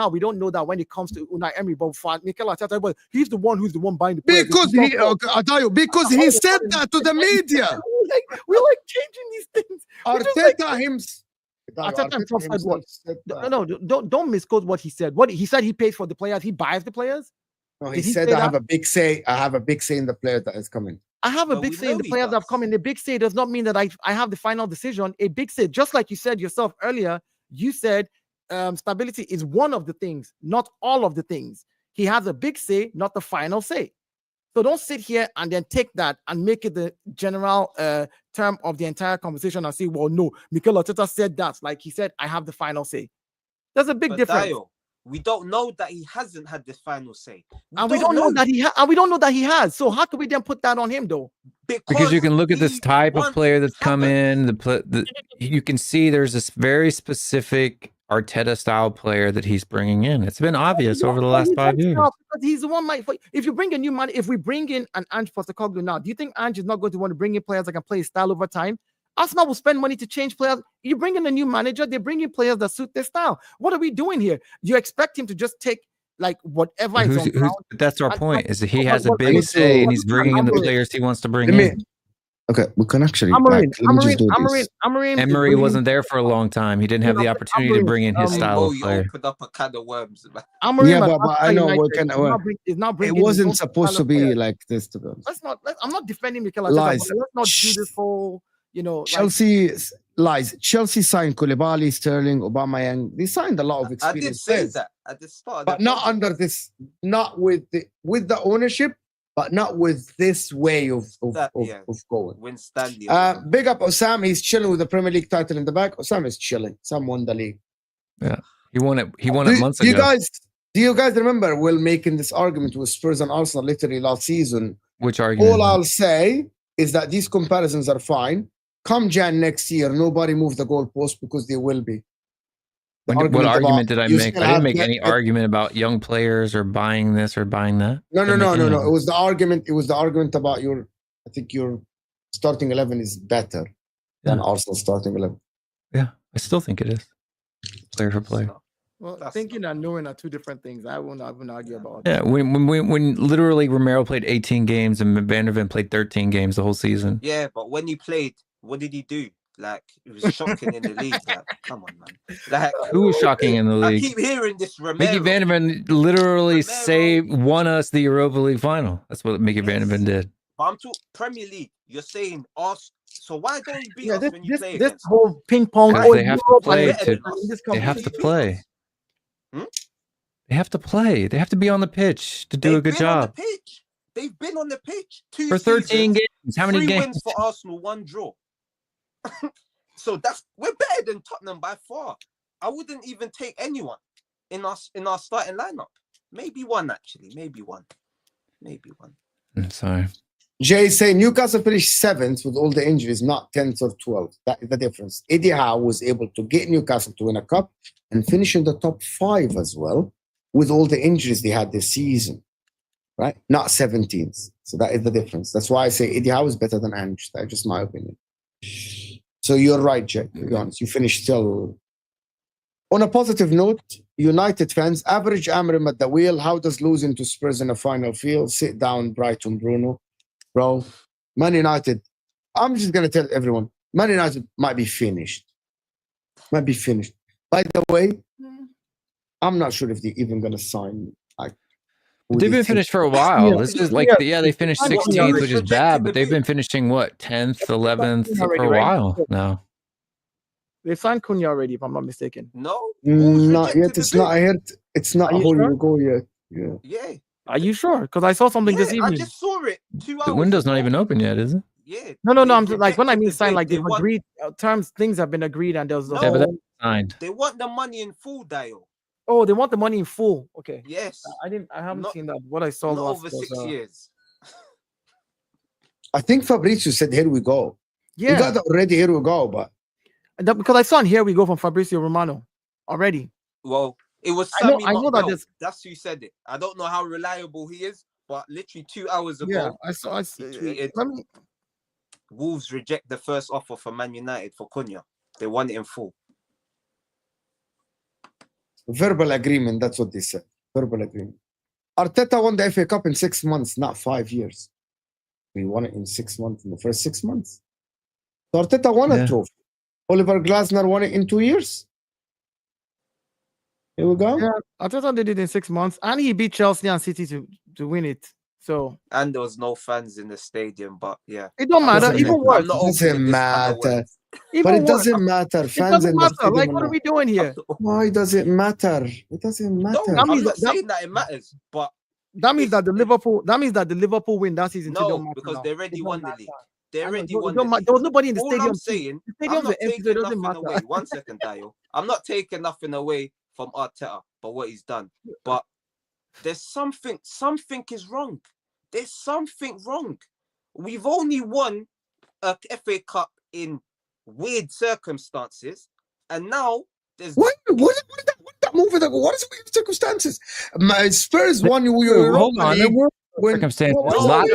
we don't know that when it comes to Unai Emery, but for Mikel Arteta, but he's the one who's the one buying the players. Because he said that to the media. We're like changing these things. Arteta himself. Arteta himself said what? No, don't misquote what he said. What he said, he pays for the players, he buys the players. No, he said I have a big say. I have a big say in the player that is coming. I have a big say in the players that have come in. A big say does not mean that I have the final decision. A big say, just like you said yourself earlier, you said stability is one of the things, not all of the things. He has a big say, not the final say. So don't sit here and then take that and make it the general term of the entire conversation and say, well, no, Mikel Arteta said that. Like he said, I have the final say. There's a big difference. Dayo, we don't know that he hasn't had this final say. We don't know that he has. So how can we then put that on him, though? Because you can look at this type of player that's come in. You can see there's this very specific Arteta style player that he's bringing in. It's been obvious over the last 5 years. Because he's the one. If you bring a new man, if we bring in an Ange Postecoglou now, do you think Ange is not going to want to bring in players that can play his style over time? Arsenal will spend money to change players. You bring in a new manager, they bring in players that suit their style. What are we doing here? You expect him to just take like whatever is on ground? That's our point. Is that he has a big say and he's bringing in the players he wants to bring in. Okay, we can actually. Emery wasn't there for a long time. He didn't have the opportunity to bring in his style of player. Opened up a can of worms. Yeah, but I know it wasn't supposed to be like this. To be honest. I'm not defending Mikel Arteta. Let's not do this whole. Chelsea Chelsea signed Koulibaly, Sterling, Aubameyang. They signed a lot of experience. I did say that at the start, but not under this. Not with the ownership. But not with this way of going. Win Stanley. Big up Husam. He's chilling with the Premier League title in the back. Husam is chilling. Sam won the league. Yeah, he won it. He won it months ago. Do you guys remember Will making this argument with Spurs and Arsenal literally last season? Which argument? All I'll say is that these comparisons are fine. Come Jan next year, nobody move the goalpost because they will be. What argument did I make? I didn't make any argument about young players or buying this or buying that. No. It was the argument. It was the argument about your. I think your starting 11 is better than Arsenal starting 11. Yeah, I still think it is. Player for player. Well, thinking and knowing are two different things. I wouldn't argue about. Yeah, when literally Romero played 18 games and Van der Ven played 13 games the whole season. Yeah, but when he played, what did he do? Like, it was shocking in the league. Like, come on, man. Like, who was shocking in the league? I keep hearing this. Mickey Van der Ven literally won us the Europa League final. That's what Mickey Van der Ven did. But I'm talking Premier League. You're saying us. So why don't you beat us when you play this against whole ping pong? They have to play. They have to play. They have to play. They have to be on the pitch to do a good job. They've been on the pitch for 13 games. How many 3 games? Wins for Arsenal, 1 draw. So we're better than Tottenham by far. I wouldn't even take anyone in our starting lineup. Maybe one actually. Maybe one. I'm sorry. Jay saying Newcastle finished 7th with all the injuries, not 10th or 12th. That is the difference. Eddie Howe was able to get Newcastle to win a cup and finish in the top 5 as well with all the injuries they had this season, right? Not 17th. So that is the difference. That's why I say Eddie Howe is better than Ange. That's just my opinion. So you're right, Jack. To be honest, you finished still. On a positive note, United fans, average Amram at the wheel. How does losing to Spurs in a final feel? Sit down, Brighton, Bruno. Bro, Man United, I'm just going to tell everyone, Man United might be finished. By the way, I'm not sure if they're even going to sign. They've been finished for a while. This is like, they finished 16th, which is bad, but they've been finishing, 10th, 11th for a while now. They signed Cunha already, if I'm not mistaken. No, not yet. It's not. I heard it's not a whole new goal yet. Yeah. Are you sure? Because I saw something this evening. I just saw it 2 hours. The window's not even open yet, is it? Yeah. No. I'm just, like, when I mean signed, like they've agreed terms, things have been agreed, and there's but that's signed. They want the money in full, Dayo. Oh, they want the money in full. Okay. Yes. I haven't seen that. What I saw last over 6 years. I think Fabrizio said, "Here we go." Yeah. We got that already. Here we go, but because I saw "Here we go" from Fabrizio Romano already. Well, it was. I know that that's who said it. I don't know how reliable he is, but literally 2 hours ago, yeah, I tweeted. Wolves reject the first offer for Man United for Cunha. They want it in full. Verbal agreement. That's what they said. Verbal agreement. Arteta won the FA Cup in 6 months, not 5 years. We won it in 6 months, in the first 6 months. So Arteta won a trophy. Oliver Glasner won it in 2 years. Here we go. Yeah, Arteta did it in 6 months, and he beat Chelsea and City to win it. So and there was no fans in the stadium, but yeah, it don't matter. Even worse, I'm not It doesn't opening this can of matter. worms. even But it worse. doesn't matter. It Fans doesn't in the matter. stadium. Like, what are we doing here? Why does it matter? It doesn't matter. No, That I'm means not that- saying that it matters, but That means that the Liverpool win that season too don't no, matter because now. they already It don't won the matter. league. They I know, already it won don't the ma- league. There was nobody in the All stadium. I'm saying, The I'm stadiums not are empty, so it taking doesn't nothing matter. away. One second, Dayo. I'm not taking nothing away from Arteta, but what he's done. But there's something is wrong. There's something wrong. We've only won a FA Cup in weird circumstances, and now there's What did that move? What is weird circumstances? My Spurs won. Hold on, there were circumstances. What A is lot it?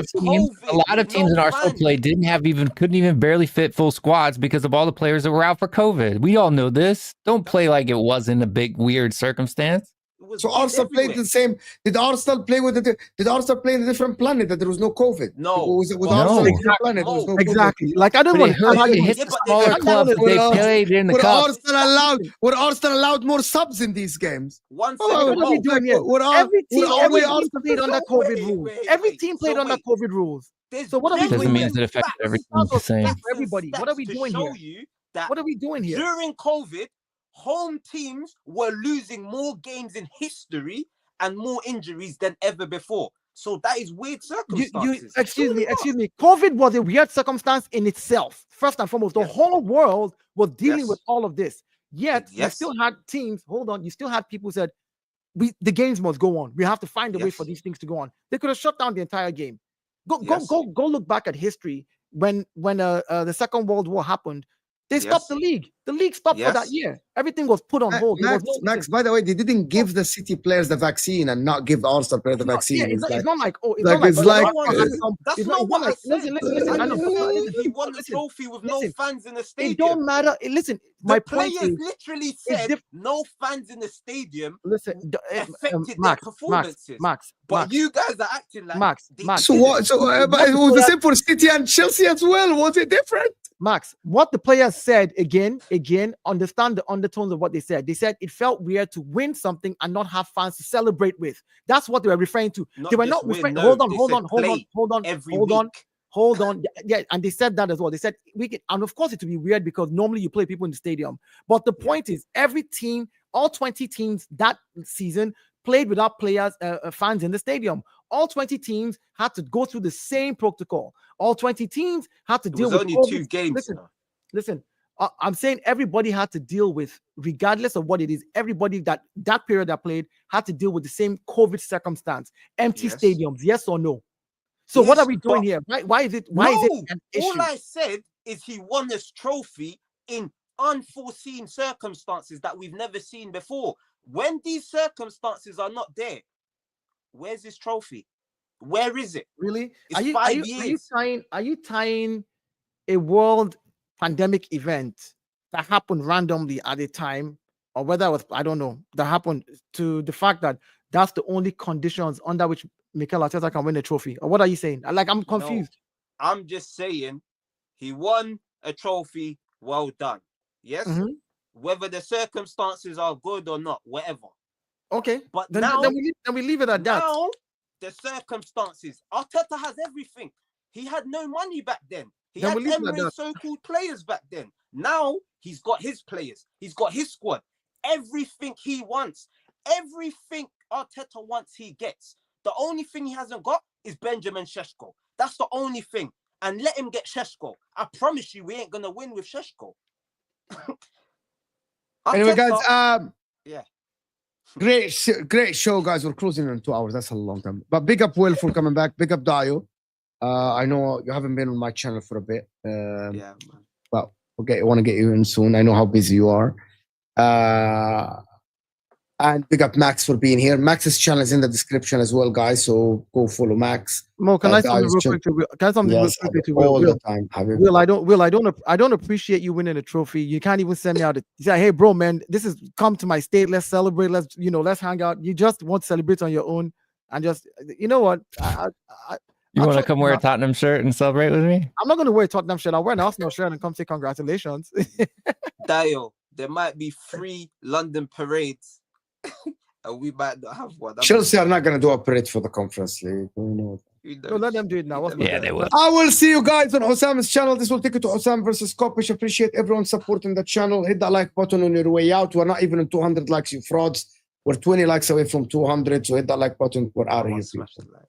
of teams in our show play couldn't even barely fit full squads because of all the players that were out for COVID. We all know this. Don't play like it wasn't a big weird circumstance. So Arsenal played the same. Did Arsenal play with it? Did Arsenal play in a different planet that there was no COVID? No. Was No. Arsenal in a different planet? There was no COVID? Exactly. Like I don't But want it hurt how to you hit Yeah, the but smaller they- clubs that they Well, played in the Would cup. Arsenal allowed more subs in these games? One Oh, second. what are we no. doing here? Would Every team Arsenal- played under So COVID wait, rules. wait, Every wait. team played So under wait. COVID rules. There's So what are we Doesn't doing mean here? that it affected facts. everything Facts the of same. facts for everybody. What are we to doing show here? you that What are we doing here? during COVID, home teams were losing more games in history and more injuries than ever before. So that is weird circumstances. Excuse me. COVID was a weird circumstance in itself. First and foremost, the whole world was dealing with all of this. Yet you still had teams. Hold on, you still had people who said, the games must go on. We have to find a way for these things to go on. They could have shut down the entire game. Go look back at history when the Second World War happened. They stopped the league. The league stopped for that year. Everything was put on hold. Max, by the way, they didn't give the City players the vaccine and not give the Arsenal players the vaccine. It's not like that's not what I said. Listen. I know. He won the trophy with no fans in the stadium. It don't matter. Listen, my point players is, literally said no fans in the stadium. Listen, affected their performances. But you guys are acting like Max. So what? But it was the same for City and Chelsea as well. Was it different? Max, what the players said again, understand the undertones of what they said. They said it felt weird to win something and not have fans to celebrate with. That's what they were referring to. They were not referring. Hold on. Yeah, and they said that as well. They said and of course it would be weird because normally you play people in the stadium. But the point is, every team, all 20 teams that season played without players, fans in the stadium. All 20 teams had to go through the same protocol. All 20 teams had to deal with only 2 games. Listen. I'm saying everybody had to deal with, regardless of what it is, everybody that period that played had to deal with the same COVID circumstance. Empty stadiums, yes or no? So what are we doing here? Why is it an issue? All I said is he won this trophy in unforeseen circumstances that we've never seen before. When these circumstances are not there, where's this trophy? Where is it? Really? It's 5 years. Are you tying a world pandemic event that happened randomly at a time, or whether it was, I don't know, that happened to the fact that that's the only conditions under which Mikel Arteta can win a trophy? Or what are you saying? Like, I'm confused. No, I'm just saying he won a trophy. Well done. Yes. Mm-hmm. Whether the circumstances are good or not, whatever. Okay. But then we leave it at that. Now the circumstances. Arteta has everything. He had no money back then. He had Emirates so-called players back then. Now he's got his players. He's got his squad. Everything he wants. Everything Arteta wants, he gets. The only thing he hasn't got is Benjamin Šeško. That's the only thing. And let him get Šeško. I promise you, we ain't gonna win with Šeško. Anyway, guys, yeah. Great show, guys. We're closing in 2 hours. That's a long time. But big up Will for coming back. Big up Dayo. I know you haven't been on my channel for a bit. Yeah, man. Well, okay, I want to get you in soon. I know how busy you are. And big up Max for being here. Max's channel is in the description as well, guys. So go follow Max. Mo, can I say something real quick to Will? Can I say something real Yes, quickly to all Will? the time, Habib. Will, I don't appreciate you winning a trophy. You can't even send me out. You say, hey, bro, man, this is come to my state. Let's celebrate. Let's hang out. You just want to celebrate on your own, and just, you know what? You want to come wear a Tottenham shirt and celebrate with me? I'm not going to wear a Tottenham shirt. I'll wear an Arsenal shirt and come say congratulations. Dayo, there might be 3 London parades, and we might not have one. Chelsea are not going to do a parade for the Conference League. No, let them do it now. Yeah, they will. I will see you guys on Husam's channel. This will take you to Husam versus Kopish. Appreciate everyone supporting the channel. Hit that like button on your way out. We're not even in 200 likes, you frauds. We're 20 likes away from 200. So hit that like button. We're out of here. Smash the like.